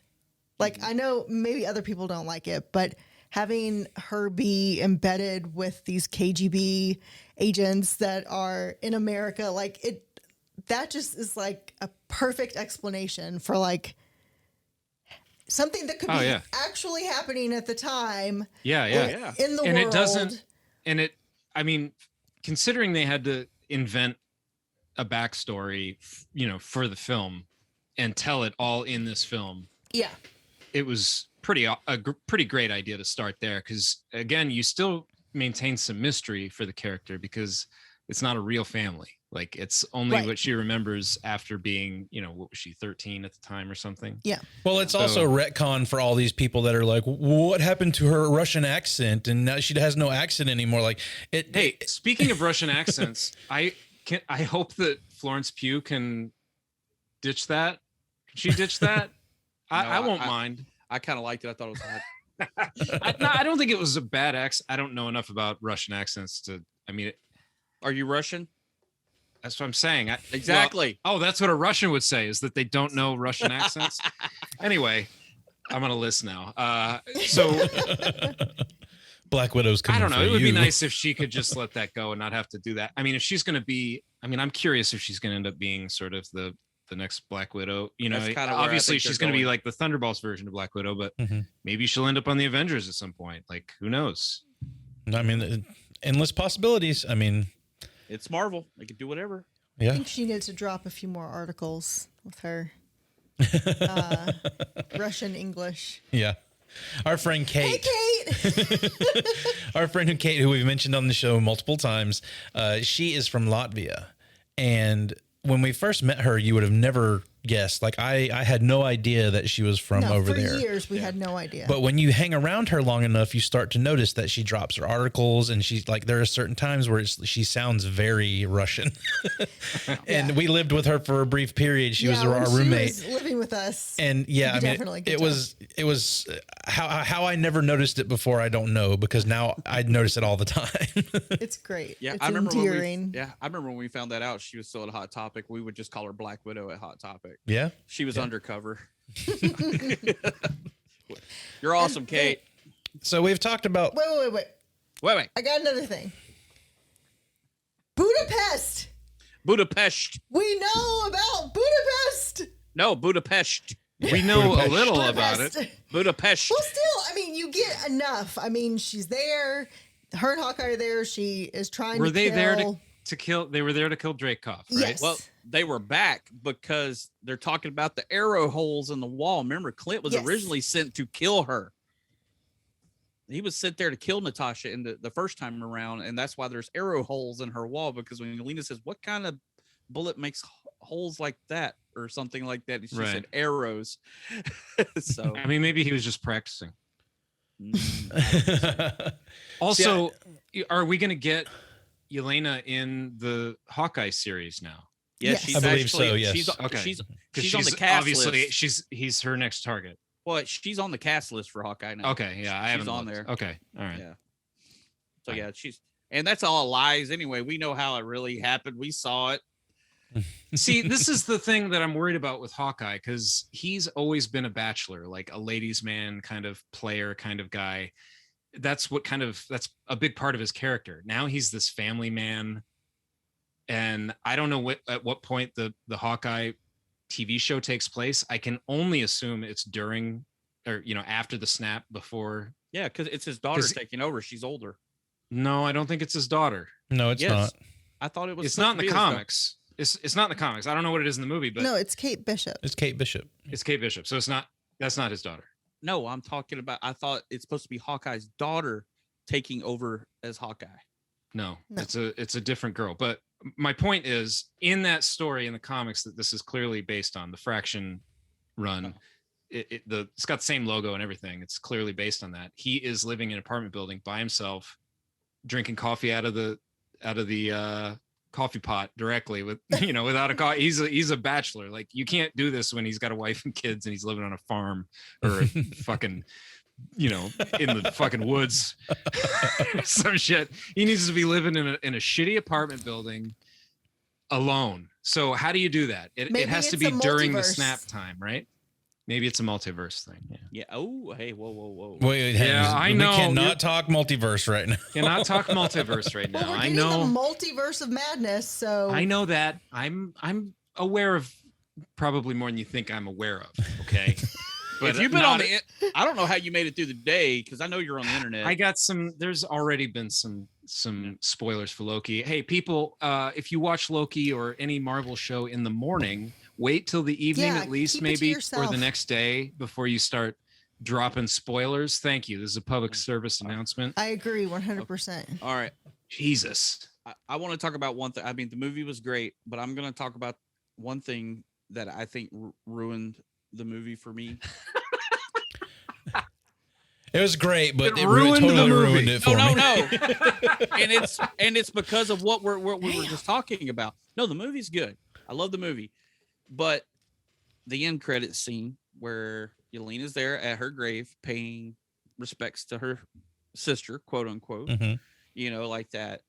Like, I know maybe other people don't like it, but having her be embedded with these KGB agents that are in America, like that just is like a perfect explanation for like something that could be actually happening at the time. Yeah. In the and world. It doesn't, I mean, considering they had to invent a backstory, for the film and tell it all in this film. Yeah. It was pretty great idea to start there. Cause again, you still maintain some mystery for the character because it's not a real family. Like it's only what she remembers after being, what was she, 13 at the time or something? Yeah. Well, it's also retcon for all these people that are like, what happened to her Russian accent? And now she has no accent anymore. Like speaking of Russian accents, I hope that Florence Pugh can ditch that. Can she ditch that? I won't mind. I kind of liked it. I thought it was hot. I don't think it was a bad accent. I don't know enough about Russian accents Are you Russian? That's what I'm saying. Exactly. That's what a Russian would say, is that they don't know Russian accents. Anyway, I'm on a list now. So Black Widow's coming. I don't know. For It would be you. nice if she could just let that go and not have to do that. I mean, if she's going to be, I'm curious if she's going to end up being sort of the next Black Widow. Obviously she's going to be like the Thunderbolts version of Black Widow, but maybe she'll end up on the Avengers at some point. Like, who knows? I mean, endless possibilities. I mean, it's Marvel. They could do whatever. Yeah. I think she needs to drop a few more articles with her Russian English. Yeah. Our friend Kate. Hey, Kate. Our friend Kate, who we've mentioned on the show multiple times, she is from Latvia. And when we first met her, you would have never guessed. Like I had no idea that she was from over there. For years, we had no idea. But when you hang around her long enough, you start to notice that she drops her articles, and she's like, there are certain times where she sounds very Russian. And we lived with her for a brief period. She was our roommate. She was living with us. And it was how I never noticed it before. I don't know, because now I notice it all the time. It's great. Yeah, it's I remember endearing. I remember when we found that out. She was still at Hot Topic. We would just call her Black Widow at Hot Topic. Yeah, she was undercover. You're awesome, Kate. So we've talked about. Wait. I got another thing. Budapest. We know about Budapest. No, Budapest. We know a little about it. Budapest. Well, still, you get enough. She's there. Her and Hawkeye are there. She is trying Were to they kill. there to kill? They were there to kill Dreykov, right? Yes. Well, they were back because they're talking about the arrow holes in the wall. Remember, Clint was originally sent to kill her. He was sent there to kill Natasha in the first time around, and that's why there's arrow holes in her wall, because when Lena says, what kind of bullet makes holes like that or something like that, she said arrows. So maybe he was just practicing. Also, are we going to get Yelena in the Hawkeye series now? Yes, I believe so. Yes. She's on the cast obviously list. He's her next target. Well, she's on the cast list for Hawkeye now. Okay, yeah, she's on there. Okay, all right. Yeah. So and that's all lies anyway. We know how it really happened. We saw it. See, this is the thing that I'm worried about with Hawkeye, because he's always been a bachelor, like a ladies' man kind of player, kind of guy. That's a big part of his character. Now he's this family man, and I don't know at what point the Hawkeye TV show takes place. I can only assume it's during or after the snap, before. Yeah, because it's his daughter taking over. She's older. No, I don't think it's his daughter. No, it's not. I thought it was. It's not in the comics. It's not in the comics. I don't know what it is in the movie, but no, it's Kate Bishop. It's Kate Bishop. It's Kate Bishop. So that's not his daughter. No, I'm talking about. I thought it's supposed to be Hawkeye's daughter taking over as Hawkeye. No. It's a different girl. But my point is, in that story in the comics that this is clearly based on, the Fraction run, it's got the same logo and everything. It's clearly based on that. He is living in an apartment building by himself, drinking coffee out of the coffee pot directly with, you know, without a coffee. He's a bachelor. Like, you can't do this when he's got a wife and kids and he's living on a farm or a fucking, you know, in the fucking woods. Some shit. He needs to be living in a shitty apartment building alone. So how do you do that? It has to be during the snap time, right? Maybe it's a multiverse thing. Yeah. Oh, hey, whoa. Wait, yeah, I know. We cannot talk multiverse right now. Cannot talk multiverse right now. Well, we're I getting know the multiverse of madness. So I know that. I'm aware of probably more than you think I'm aware of. Okay. But if you've been on the, I don't know how you made it through the day, because I know you're on the internet. I got some. There's already been some spoilers for Loki. Hey, people, if you watch Loki or any Marvel show in the morning, wait till the evening at least, maybe, or the next day before you start dropping spoilers. Thank you. This is a public service announcement. I agree 100%. All right. Jesus. I want to talk about one thing. I mean, the movie was great, but I'm going to talk about one thing that I think ruined the movie for me. It was great, but it ruined totally the movie. ruined it for me. No. and it's because of what we were just talking about. No, the movie's good. I love the movie, but the end credits scene where Yelena's there at her grave paying respects to her sister, quote unquote, you know, like that.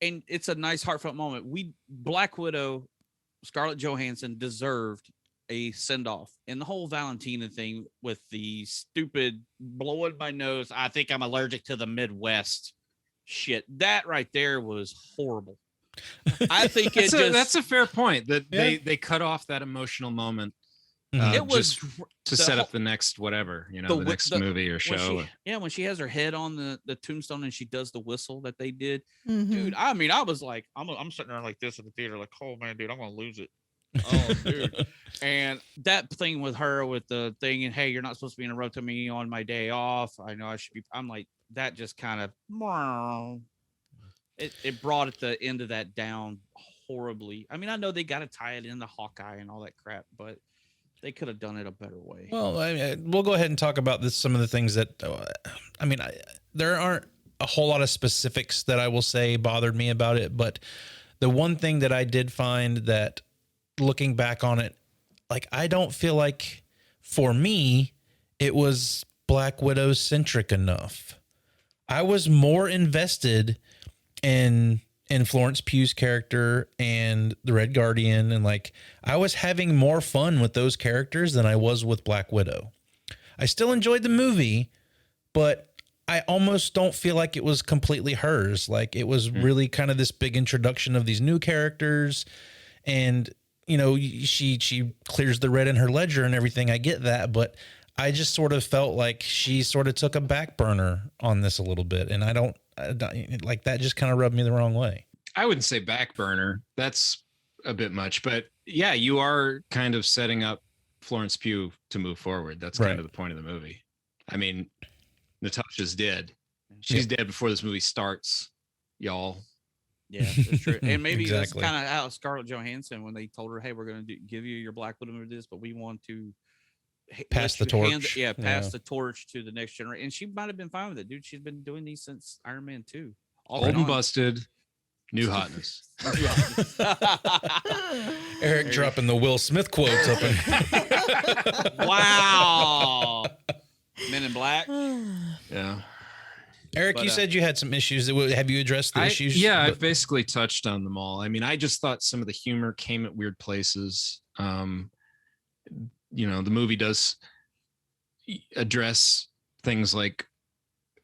And it's a nice heartfelt moment. Black Widow, Scarlett Johansson deserved a send-off, and the whole Valentina thing with the stupid blowing my nose, I think I'm allergic to the Midwest shit, that right there was horrible. I think that's a fair point, that they cut off that emotional moment. It was to set up the next whatever, you know, the next movie or show. When she has her head on the tombstone and she does the whistle that they did, dude. I mean, I was like, I'm sitting there like this in the theater, like, oh man, dude, I'm gonna lose it. Oh, dude. And that thing with her with the thing, and hey, you're not supposed to be interrupting me on my day off. I know I should be. I'm like, that just kind of it brought at the end of that down horribly. I mean, I know they got to tie it into Hawkeye and all that crap, but they could have done it a better way. Well, we'll go ahead and talk about this. Some of the things that, there aren't a whole lot of specifics that I will say bothered me about it, but the one thing that I did find that, looking back on it, like, I don't feel like for me it was Black Widow centric enough. I was more invested in Florence Pugh's character and the Red Guardian, and like, I was having more fun with those characters than I was with Black Widow. I still enjoyed the movie, but I almost don't feel like it was completely hers. Like, it was really kind of this big introduction of these new characters, and you know, she clears the red in her ledger and everything. I get that, but I just sort of felt like she sort of took a back burner on this a little bit. And I don't like that, just kind of rubbed me the wrong way. I wouldn't say back burner. That's a bit much, but yeah, you are kind of setting up Florence Pugh to move forward. That's kind of the point of the movie. I mean, Natasha's dead. She's dead before this movie starts, y'all. Yeah, that's true. And maybe that's kind of how Scarlett Johansson, when they told her, hey, we're going to give you your Black Widow of this, but we want to pass the torch. Pass the torch to the next generation. And she might have been fine with it, dude. She's been doing these since Iron Man 2. Old and busted, new hotness. Eric dropping the Will Smith quotes up in. Wow. Men in Black. Yeah. Eric, you said you had some issues. Have you addressed the issues? Yeah, I've basically touched on them all. I mean, I just thought some of the humor came at weird places. You know, the movie does address things like,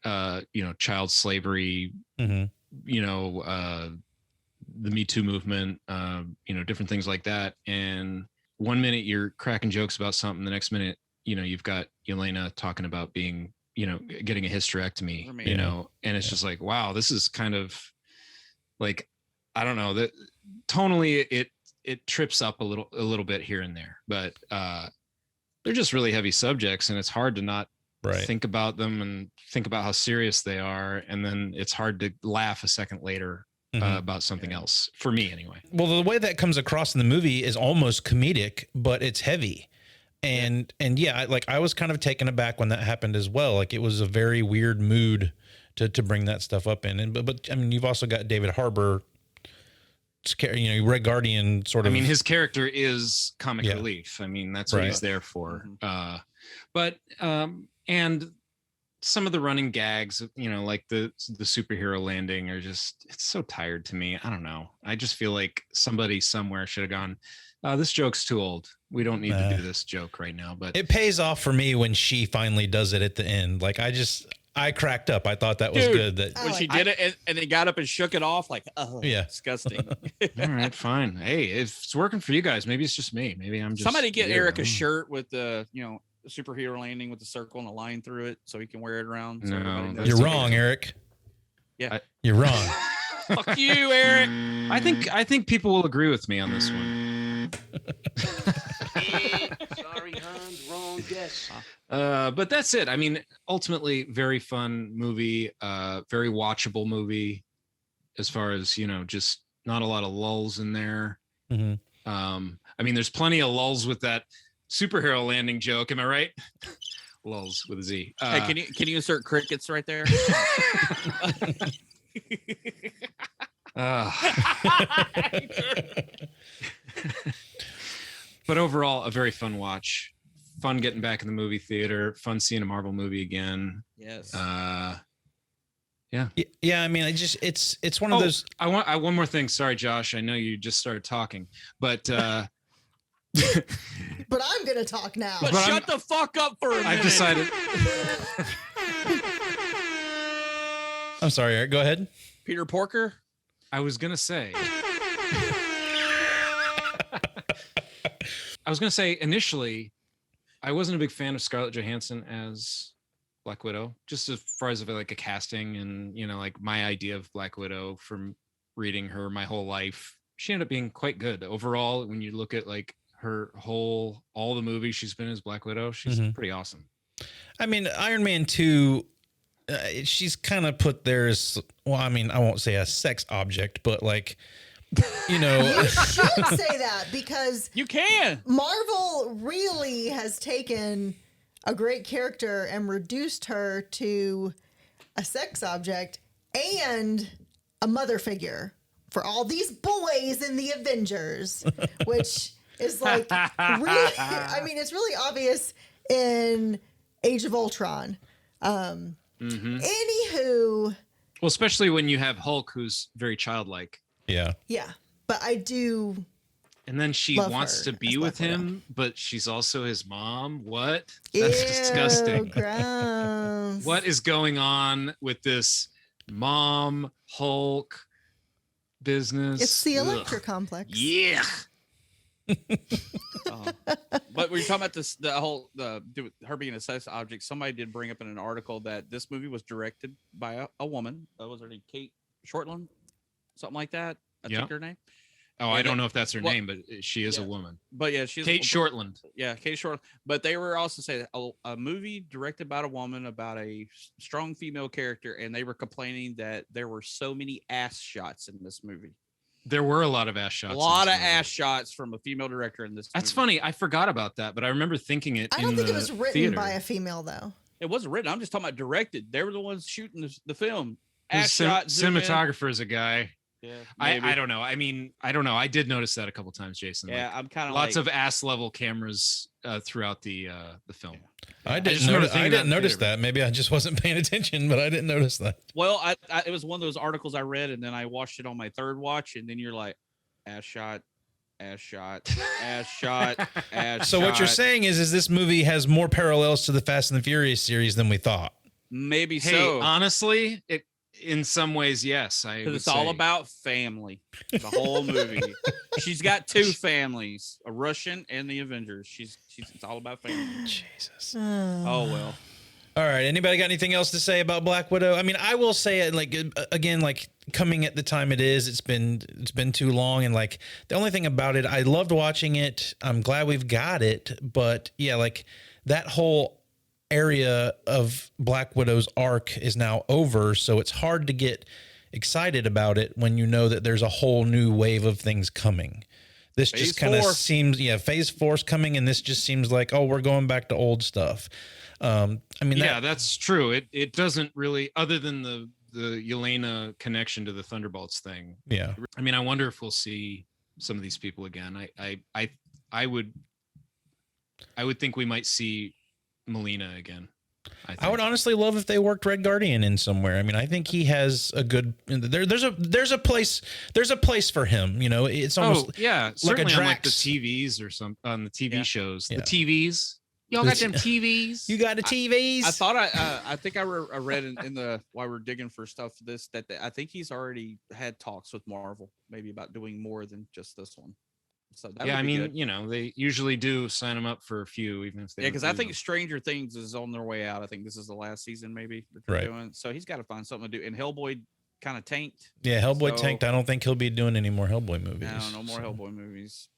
you know, child slavery, you know, the Me Too movement, you know, different things like that. And one minute you're cracking jokes about something, the next minute, you know, you've got Yelena talking about being, you know, getting a hysterectomy, you know, and it's just like, wow, this is kind of like, I don't know, that tonally it trips up a little bit here and there, but they're just really heavy subjects, and it's hard to not think about them and think about how serious they are, and then it's hard to laugh a second later about something else, for me anyway. Well, the way that comes across in the movie is almost comedic, but it's heavy. And yeah, like, I was kind of taken aback when that happened as well. Like, it was a very weird mood to bring that stuff up in. And but I mean, you've also got David Harbour Red Guardian sort of. I mean, his character is comic Yeah. relief. I mean, that's what Right. he's there for. Mhm. And some of the running gags, like the superhero landing are just, it's so tired to me. I don't know. I just feel like somebody somewhere should have gone, this joke's too old. We don't need to do this joke right now. But it pays off for me when she finally does it at the end. Like I cracked up. I thought that was good. That When she did it and they got up and shook it off, like, oh, Yeah. disgusting. all right, fine. Hey, if it's working for you guys, maybe it's just me. Maybe I'm just Somebody get weird. Eric I a don't know. shirt with the, superhero landing with the circle and a line through it so he can wear it around. So No, everybody knows. that's you're too wrong, bad. Eric. Yeah. You're wrong. Fuck you, Eric. I think people will agree with me on this one. Sorry, Hans, wrong guess. But that's it. I mean, ultimately, very fun movie, very watchable movie, as far as just not a lot of lulls in there. Mhm. I mean, there's plenty of lulls with that superhero landing joke. Am I right? Lulls with a Z. Hey, can you insert crickets right there? But overall, a very fun watch. Fun getting back in the movie theater. Fun seeing a Marvel movie again. Yes. Yeah, I mean, it's one of those. I want one more thing. Sorry, Josh. I know you just started talking, but But I'm gonna talk now. but but shut the fuck up for a minute. I've decided. I'm sorry, Eric. Go ahead. Peter Porker. I was gonna say. Initially, I wasn't a big fan of Scarlett Johansson as Black Widow, just as far as like a casting and like my idea of Black Widow from reading her my whole life. She ended up being quite good overall. When you look at like her all the movies she's been as Black Widow, she's pretty awesome. I mean, Iron Man 2, she's kind of put there as, well, I mean, I won't say a sex object, but like, You should say that because You can. Marvel really has taken a great character and reduced her to a sex object and a mother figure for all these boys in the Avengers, which is like really, I mean, it's really obvious in Age of Ultron. Anywho, Well, especially when you have Hulk, who's very childlike. yeah. yeah, but I do. And then she Love wants her to be as with Black Widow. him, but she's also his mom. What? That's Ew, disgusting. Gross. What is going on with this mom Hulk business? It's the Ugh. Electra complex. Yeah. But when you're talking about this, her being a sex object, somebody did bring up in an article that this movie was directed by a woman. Was her name Kate Shortland? Something like that. I Yeah. think her name. Oh, I don't know if that's her Well, name, but she is a yeah. woman. But yeah, she's Kate Shortland. Yeah, Kate Shortland. But they were also saying a movie directed by a woman about a strong female character, and they were complaining that there were so many ass shots in this movie. There were a lot of ass shots. A lot in of this movie. ass shots from a female director in this. That's movie. funny. I forgot about that, but I remember thinking it. I don't in think it the was written theater. by a female though. It wasn't written. I'm just talking about directed. They were the ones shooting the film. The Ass shot. zoom in. cinematographer is a guy. Yeah, I maybe. don't know. I mean, I don't know. I did notice that a couple times, Jason. Yeah, Like, I'm kind of lots of ass level cameras throughout the film. I just didn't remember notice, thinking I didn't that in notice theater. that. Maybe I just wasn't paying attention, but I didn't notice that. Well, it was one of those articles I read, and then I watched it on my third watch, and then you're like, ass shot, ass shot, ass shot, ass. So what you're shot. saying is this movie has more parallels to the Fast and the Furious series than we thought. Maybe Hey, so. honestly, it in some ways, yes. I Because would it's all say. about family. The whole movie. She's got two families: a Russian and the Avengers. It's all about family. Jesus. Oh well. All right. Anybody got anything else to say about Black Widow? I mean, I will say it like again, like coming at the time it is. It's been too long, and like the only thing about it, I loved watching it. I'm glad we've got it, but yeah, like that whole area of Black Widow's arc is now over, so it's hard to get excited about it when you know that there's a whole new wave of things coming. This Phase just kind of 4. seems, phase 4's coming, and this just seems like, oh, we're going back to old stuff. I mean, Yeah, that's true. It doesn't really, other than the Yelena connection to the Thunderbolts thing. Yeah. I mean, I wonder if we'll see some of these people again. I would think we might see Melina again. I would honestly love if they worked Red Guardian in somewhere. I mean, I think he has a good there's a place for him. You know, it's almost certainly like on like the TVs or some on the TV shows. Yeah. The TVs. Y'all got them TVs. You got the TVs. I thought I think I read in the while we're digging for stuff for this that I think he's already had talks with Marvel maybe about doing more than just this one. So that I mean, good. you know, they usually do sign them up for a few, even if they because I think Stranger Things is on their way out. I think this is the last season maybe that they're doing. So he's got to find something to do. And Hellboy kind of tanked. Yeah, Hellboy tanked. I don't think he'll be doing any more Hellboy movies. No more Hellboy movies.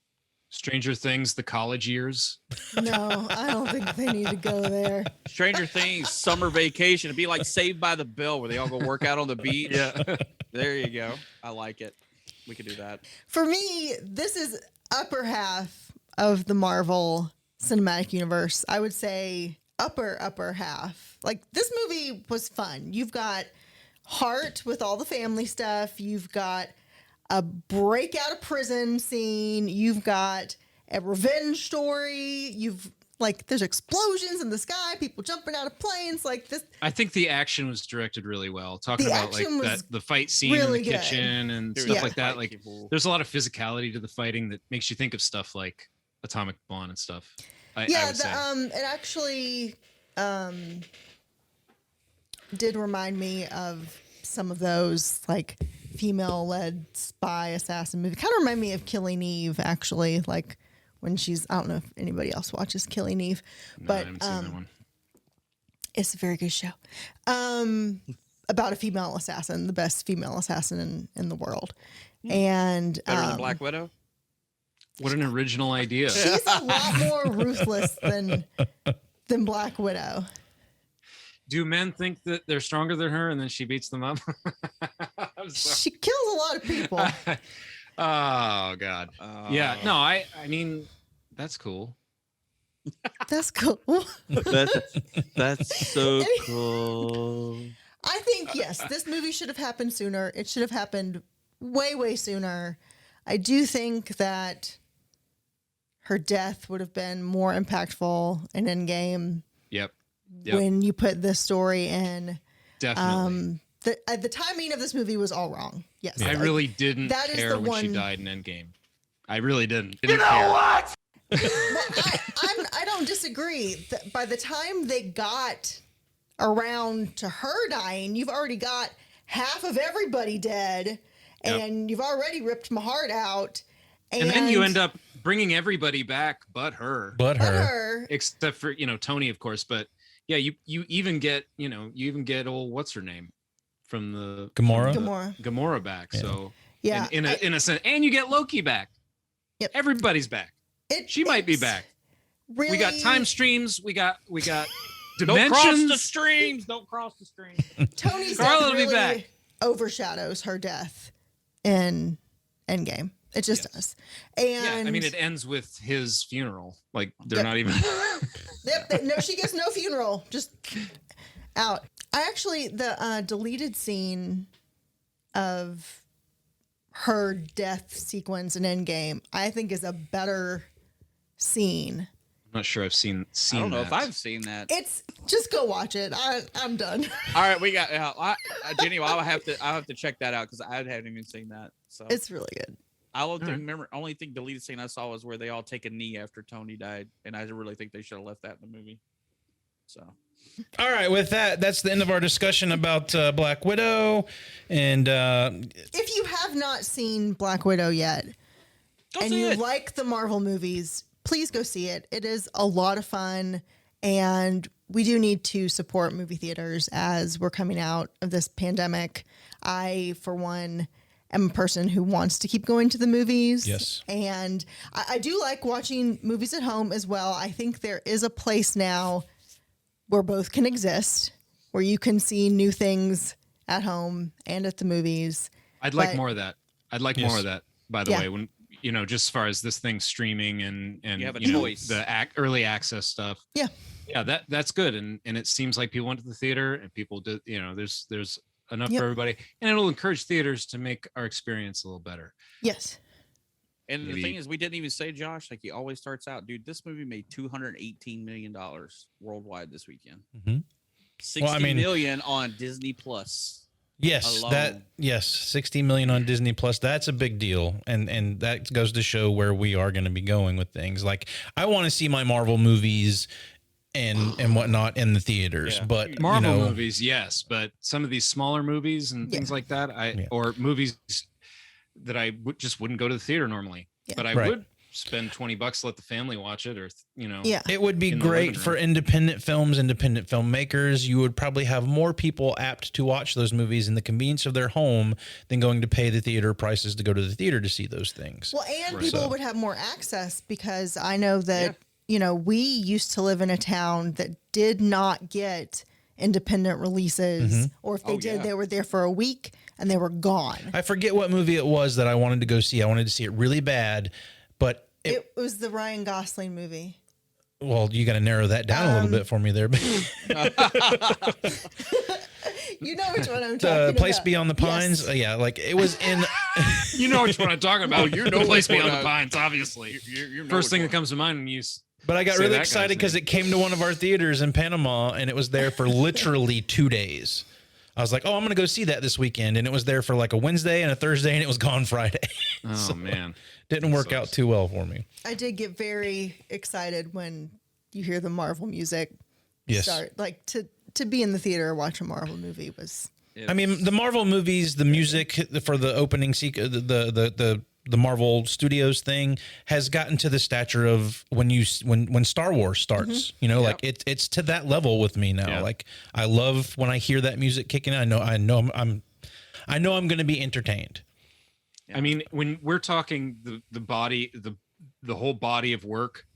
Stranger Things, the college years. No, I don't think they need to go there. Stranger Things, summer vacation. It'd be like Saved by the Bell where they all go work out on the beach. Yeah. There you go. I like it. We could do that. For me, this is upper half of the Marvel Cinematic Universe. I would say upper half. Like, this movie was fun. You've got heart with all the family stuff. You've got a break out of prison scene. You've got a revenge story. There's explosions in the sky, people jumping out of planes like this. I think the action was directed really well. Talking about like the fight scene really in the kitchen and stuff like that. Like, there's a lot of physicality to the fighting that makes you think of stuff like Atomic Blonde and stuff. I would say. It actually did remind me of some of those like female-led spy assassin movie. Kind of remind me of Killing Eve, actually. Like when she's, I don't know if anybody else watches Killing Eve, but I haven't seen that one. It's a very good show. About a female assassin, the best female assassin in the world, and better than Black Widow. What an original idea! She's a lot more ruthless than Black Widow. Do men think that they're stronger than her and then she beats them up? She kills a lot of people. Oh God. Yeah. No, I mean, that's cool. That's cool. That's so cool. I think, yes, this movie should have happened sooner. It should have happened way sooner. I do think that her death would have been more impactful in Endgame. Yep. When you put this story in. Definitely. The timing of this movie was all wrong. Yes. I really didn't care when she died in Endgame. I really didn't. You know care. What? I don't disagree. By the time they got around to her dying, you've already got half of everybody dead, and you've already ripped my heart out. And then you end up bringing everybody back but her. Except for, Tony, of course. But yeah, you even get, old, what's her name? From the Gamora back. Yeah. So in a sense, and you get Loki back. Yep. Everybody's back. She might be back. Really, we got time streams. We got dimensions. Don't cross the streams. Don't cross the streams. Tony's death really overshadows her death in Endgame. It just does. And I mean, it ends with his funeral. Like they're not even. No, she gets no funeral. Just out. The deleted scene of her death sequence in Endgame, I think is a better scene. I'm not sure I've seen I don't know if I've seen that. It's just go watch it. I'm done. All right, we got Jenny. I'll have to check that out because I haven't even seen that. So it's really good. Only thing deleted scene I saw was where they all take a knee after Tony died, and I really think they should have left that in the movie. So. All right, with that's the end of our discussion about Black Widow. And if you have not seen Black Widow yet, and you like the Marvel movies, please go see it. It is a lot of fun, and we do need to support movie theaters as we're coming out of this pandemic. I, for one, am a person who wants to keep going to the movies. Yes. And I do like watching movies at home as well. I think there is a place now where both can exist, where you can see new things at home and at the movies. I'd like more of that. More of that, by the way, when, just as far as this thing streaming and you have a choice. The early access stuff. Yeah. Yeah, that's good. And it seems like people went to the theater and people did, there's enough for everybody, and it'll encourage theaters to make our experience a little better. Yes. And Maybe. the thing is, we didn't even say, Josh, like he always starts out, dude, this movie made $218 million worldwide this weekend. Mhm. 60 million on Disney Plus. Yes, alone. 60 million on Disney Plus. That's a big deal. And that goes to show where we are going to be going with things. Like, I want to see my Marvel movies and whatnot in the theaters, but Marvel movies, yes, but some of these smaller movies and things like that, or movies that I just wouldn't go to the theater normally, but I would spend $20 to let the family watch it, or it would be great for independent films, independent filmmakers. You would probably have more people apt to watch those movies in the convenience of their home than going to pay the theater prices to go to the theater to see those things. Well, and people would have more access, because I know that we used to live in a town that did not get independent releases, or if they did, they were there for a week and they were gone. I forget what movie it was that I wanted to go see. I wanted to see it really bad, but it was the Ryan Gosling movie. Well, you got to narrow that down a little bit for me there. You know which one I'm talking about. Place Beyond the Pines. Yes. Like it was in. You know which one I'm talking about. You know Place Beyond the Pines, obviously. You know First thing that comes to mind when you. But I got really excited because it came to one of our theaters in Panama, and it was there for literally 2 days. I was like, oh, I'm going to go see that this weekend. And it was there for like a Wednesday and a Thursday, and it was gone Friday. Oh, man. Didn't work out too well for me. I did get very excited when you hear the Marvel music start. Like, to be in the theater and watch a Marvel movie was... I mean, the Marvel movies, the music for the opening the Marvel Studios thing has gotten to the stature of when Star Wars starts, like it's to that level with me now. Like, I love when I hear that music kicking in. I know I'm going to be entertained. I mean, when we're talking the whole body of work,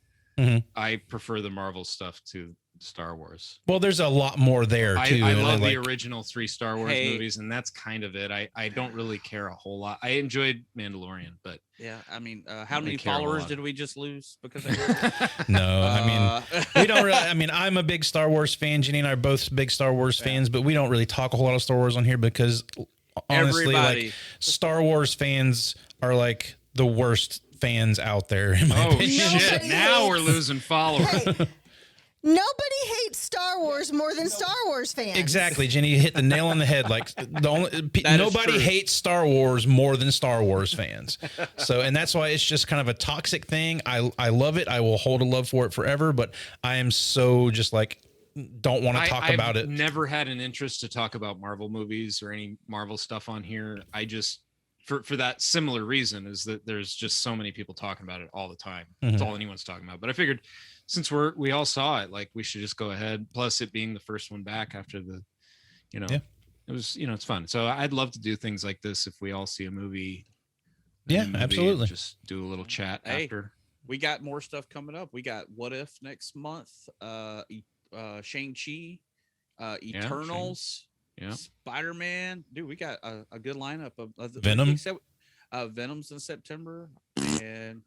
I prefer the Marvel stuff to Star Wars. Well, there's a lot more there too. I love the original 3 Star Wars movies, and that's kind of it. I don't really care a whole lot. I enjoyed Mandalorian, but I mean, how many followers did we just lose because of it? No, I mean, we don't really. I mean, I'm a big Star Wars fan. Jenny and I are both big Star Wars fans, but we don't really talk a whole lot of Star Wars on here because honestly, like, Star Wars fans are like the worst fans out there. In my opinion. Shit! Now we're losing followers. Hey, nobody hates Star Wars more than Star Wars fans. Exactly, Jenny, you hit the nail on the head. Like, nobody hates Star Wars more than Star Wars fans. So, and that's why it's just kind of a toxic thing. I love it. I will hold a love for it forever. But I am so just like, don't want to talk about it. I've never had an interest to talk about Marvel movies or any Marvel stuff on here. I just, for that similar reason, is that there's just so many people talking about it all the time. That's all anyone's talking about. But I figured, since we all saw it, like, we should just go ahead. Plus, it being the first one back after the, it was, it's fun. So I'd love to do things like this if we all see a movie. Absolutely. Just do a little chat after. We got more stuff coming up. We got What If next month. Shang-Chi, Eternals, Spider-Man. Dude, we got a good lineup of the Venom. Venom's in September, and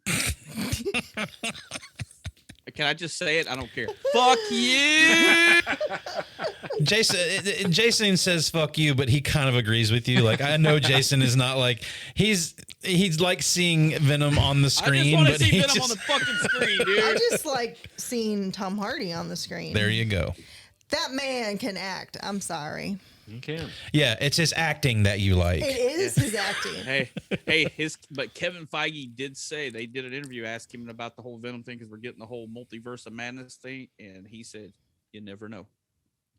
can I just say it? I don't care. Fuck you. Jason says fuck you, but he kind of agrees with you. Like, I know Jason is not like he's like seeing Venom on the screen. I just want to see Venom on the fucking screen, dude. I just like seeing Tom Hardy on the screen. There you go. That man can act. I'm sorry. You can. Yeah, it's his acting that you like. It is his acting. But Kevin Feige did say, they did an interview asking him about the whole Venom thing because we're getting the whole multiverse of madness thing, and he said, "You never know."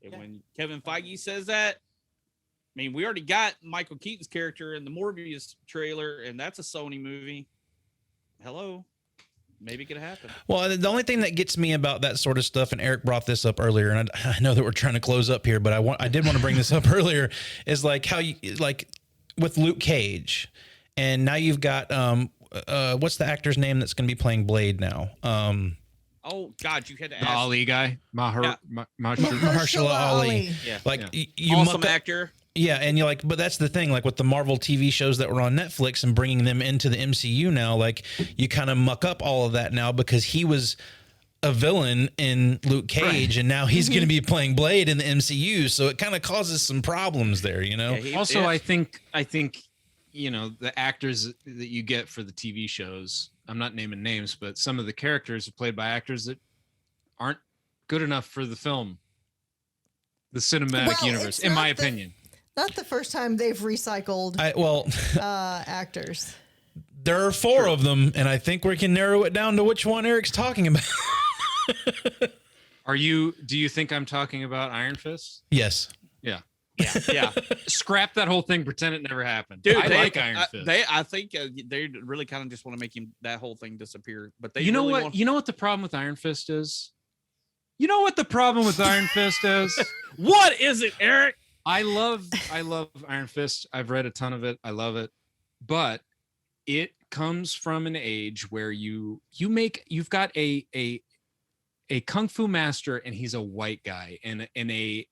And when Kevin Feige says that, I mean, we already got Michael Keaton's character in the Morbius trailer, and that's a Sony movie. Hello. Maybe it could happen. Well, the only thing that gets me about that sort of stuff, and Eric brought this up earlier, and I know that we're trying to close up here, but I did want to bring this up earlier, is like how you, like with Luke Cage, and now you've got what's the actor's name that's going to be playing Blade now? Oh God, you had to ask. The Ali guy, Mahershala Ali. Yeah, like you awesome actor. Yeah, and you're like, but that's the thing, like with the Marvel TV shows that were on Netflix and bringing them into the MCU now, like you kind of muck up all of that now because he was a villain in Luke Cage, and now he's going to be playing Blade in the MCU. So it kind of causes some problems there, you know? Yeah, Also, I think, you know, the actors that you get for the TV shows, I'm not naming names, but some of the characters are played by actors that aren't good enough for the film, the cinematic universe, in my opinion. Not the first time they've recycled actors. There are 4 of them, and I think we can narrow it down to which one Eric's talking about. Do you think I'm talking about Iron Fist? Yes. Yeah. Yeah. Scrap that whole thing. Pretend it never happened. Dude, I like Iron Fist. I think they really kind of just want to make that whole thing disappear. But they, you know what? You know what the problem with Iron Fist is? You know what the problem with Iron Fist is? What is it, Eric? I love Iron Fist. I've read a ton of it. I love it, but it comes from an age where you've got a kung fu master, and he's a white guy in a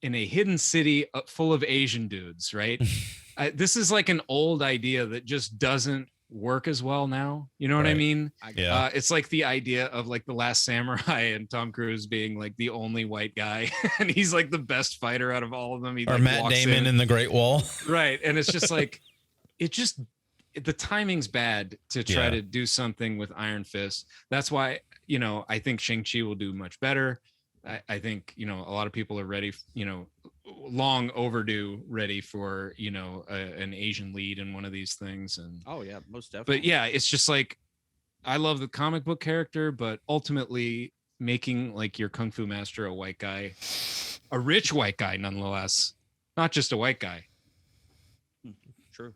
hidden city full of Asian dudes, right? This is like an old idea that just doesn't work as well now. You know what I mean? Yeah. It's like the idea of like The Last Samurai and Tom Cruise being like the only white guy, and he's like the best fighter out of all of them. He, or like, Matt Damon in The Great Wall. Right. And it's just like, the timing's bad to try to do something with Iron Fist. That's why, you know, I think Shang-Chi will do much better. I think, you know, a lot of people are ready, you know, long overdue ready for, you know, an Asian lead in one of these things. And oh yeah, most definitely. But yeah, it's just like, I love the comic book character, but ultimately making like your kung fu master a white guy, a rich white guy nonetheless, not just a white guy. True.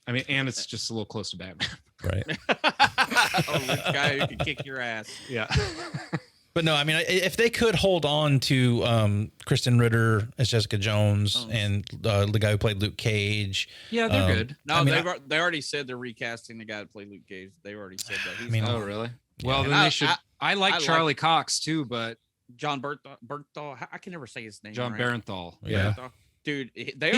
I mean, and it's just a little close to Batman. Right. A rich guy who can kick your ass. Yeah. But no, I mean, if they could hold on to Kristen Ritter as Jessica Jones and the guy who played Luke Cage. Yeah, they're good. No, I mean, they already said they're recasting the guy to play Luke Cage. They already said that. Oh, really? Well, then they should. I like Charlie Cox too, but John Bernthal. I can never say his name. John right. Barenthal. Yeah. Dude, they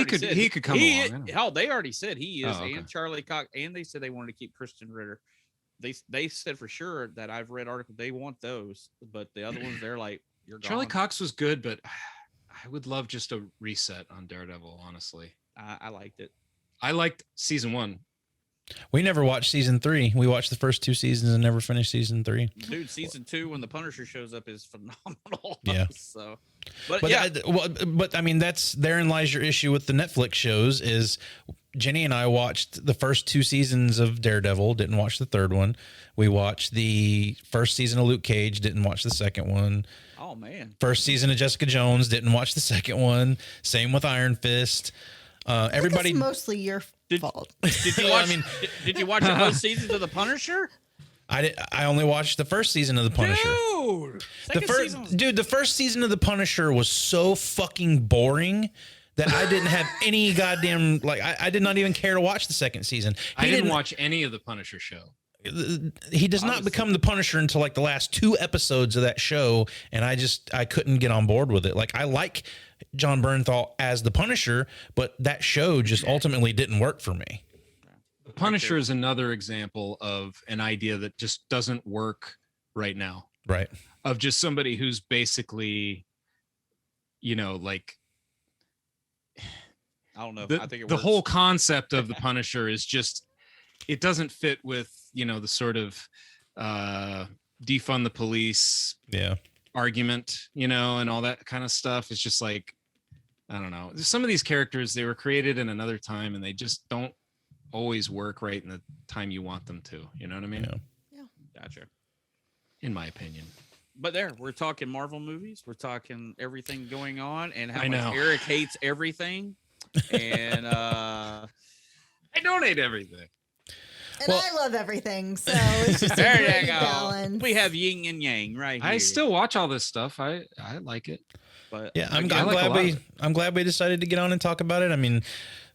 could come along. Hell, they already said he is, okay. and Charlie Cox, and they said they wanted to keep Kristen Ritter. They said for sure that I've read articles they want those, but the other ones they're like, you're gone. Charlie Cox was good, but I would love just a reset on Daredevil. Honestly, I liked it. I liked season 1. We never watched season 3. We watched the first 2 seasons and never finished season 3. Dude, season 2 when the Punisher shows up is phenomenal. Yeah. So, but yeah, but I mean, therein lies your issue with the Netflix shows. Is Jenny and I watched the first 2 seasons of Daredevil, didn't watch the third one. We watched the first season of Luke Cage, didn't watch the second one. Oh man. First season of Jessica Jones, didn't watch the second one. Same with Iron Fist. Everybody, it's mostly your fault. Did you watch? Did you watch both seasons of The Punisher? I only watched the first season of The Punisher. Dude, the first season of The Punisher was so fucking boring that I didn't have any goddamn, like, I did not even care to watch the second season. I didn't watch any of the Punisher show. He does not become the Punisher until like the last 2 episodes of that show, and I couldn't get on board with it. Like, I like John Bernthal as the Punisher, but that show just ultimately didn't work for me. The Punisher is another example of an idea that just doesn't work right now. Right. Of just somebody who's basically, you know, like, I don't know. I think the whole concept of the Punisher is just, it doesn't fit with, you know, the sort of defund the police argument, you know, and all that kind of stuff. It's just like, I don't know. Some of these characters, they were created in another time and they just don't always work right in the time you want them to. You know what I mean? Yeah. Gotcha. In my opinion. But we're talking Marvel movies. We're talking everything going on and how I much know. Eric hates everything. And I don't hate everything. And I love everything, so it's just a great balance. We have yin and yang right here. I still watch all this stuff. I like it. But yeah, I'm glad we decided to get on and talk about it. I mean,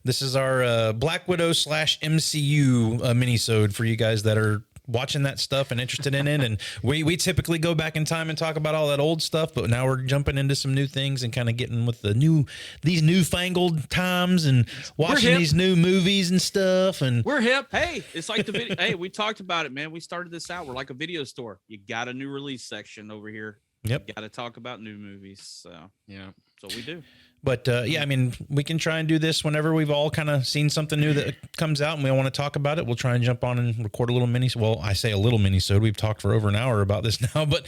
this is our Black Widow / MCU minisode for you guys that are watching that stuff and interested in it. And we typically go back in time and talk about all that old stuff, but now we're jumping into some new things and kind of getting with these newfangled times and watching these new movies and stuff. And we're hip. Hey, it's like the video. Hey, we talked about it, man. We started this out. We're like a video store. You got a new release section over here. Yep. You got to talk about new movies. So yeah, that's what we do. But yeah, I mean, we can try and do this whenever we've all kind of seen something new that comes out and we want to talk about it. We'll try and jump on and record a little mini. Well, I say a little mini-sode. We've talked for over an hour about this now, but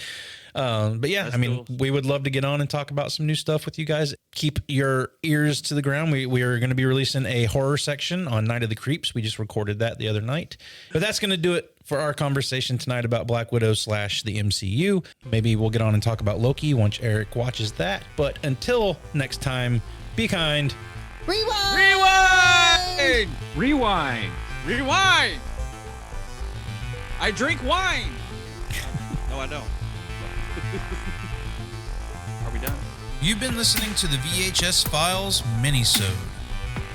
yeah, that's, I mean, cool. We would love to get on and talk about some new stuff with you guys. Keep your ears to the ground. We are going to be releasing a horror section on Night of the Creeps. We just recorded that the other night, but that's going to do it for our conversation tonight about Black Widow / the MCU. Maybe we'll get on and talk about Loki once Eric watches that. But until next time, be kind. Rewind! Rewind! Rewind! Rewind! I drink wine. No, I don't. Are we done? You've been listening to the VHS Files Minisode.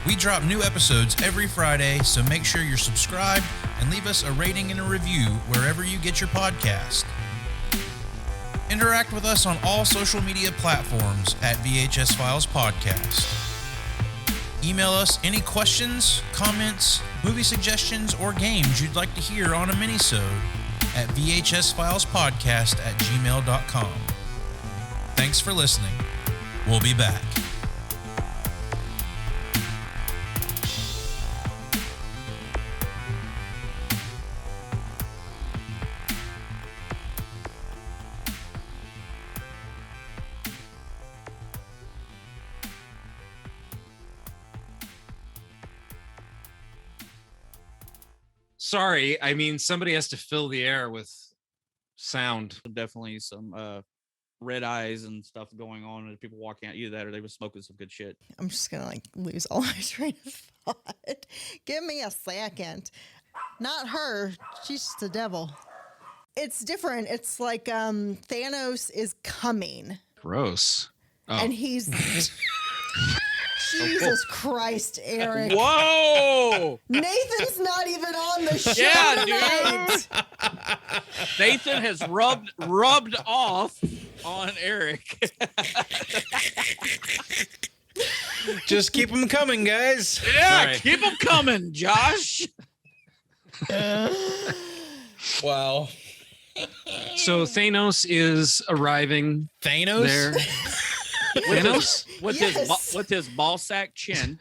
We drop new episodes every Friday, so make sure you're subscribed and leave us a rating and a review wherever you get your podcast. Interact with us on all social media platforms at VHS Files Podcast. Email us any questions, comments, movie suggestions, or games you'd like to hear on a minisode at vhsfilespodcast@gmail.com. Thanks for listening. We'll be back. Sorry, I mean, somebody has to fill the air with sound. Definitely some red eyes and stuff going on, and people walking out. Either that or they were smoking some good shit. I'm just gonna lose all my train of thought. Give me a second. Not her. She's just the devil. It's different. It's like Thanos is coming. Gross. Oh. And he's Jesus Christ, Eric. Whoa! Nathan's not even on the show tonight. Nathan has rubbed off on Eric. Just keep them coming, guys. Yeah, Sorry. keep them coming, Josh. Wow. So Thanos is arriving. Thanos? There. With his ball sack chin.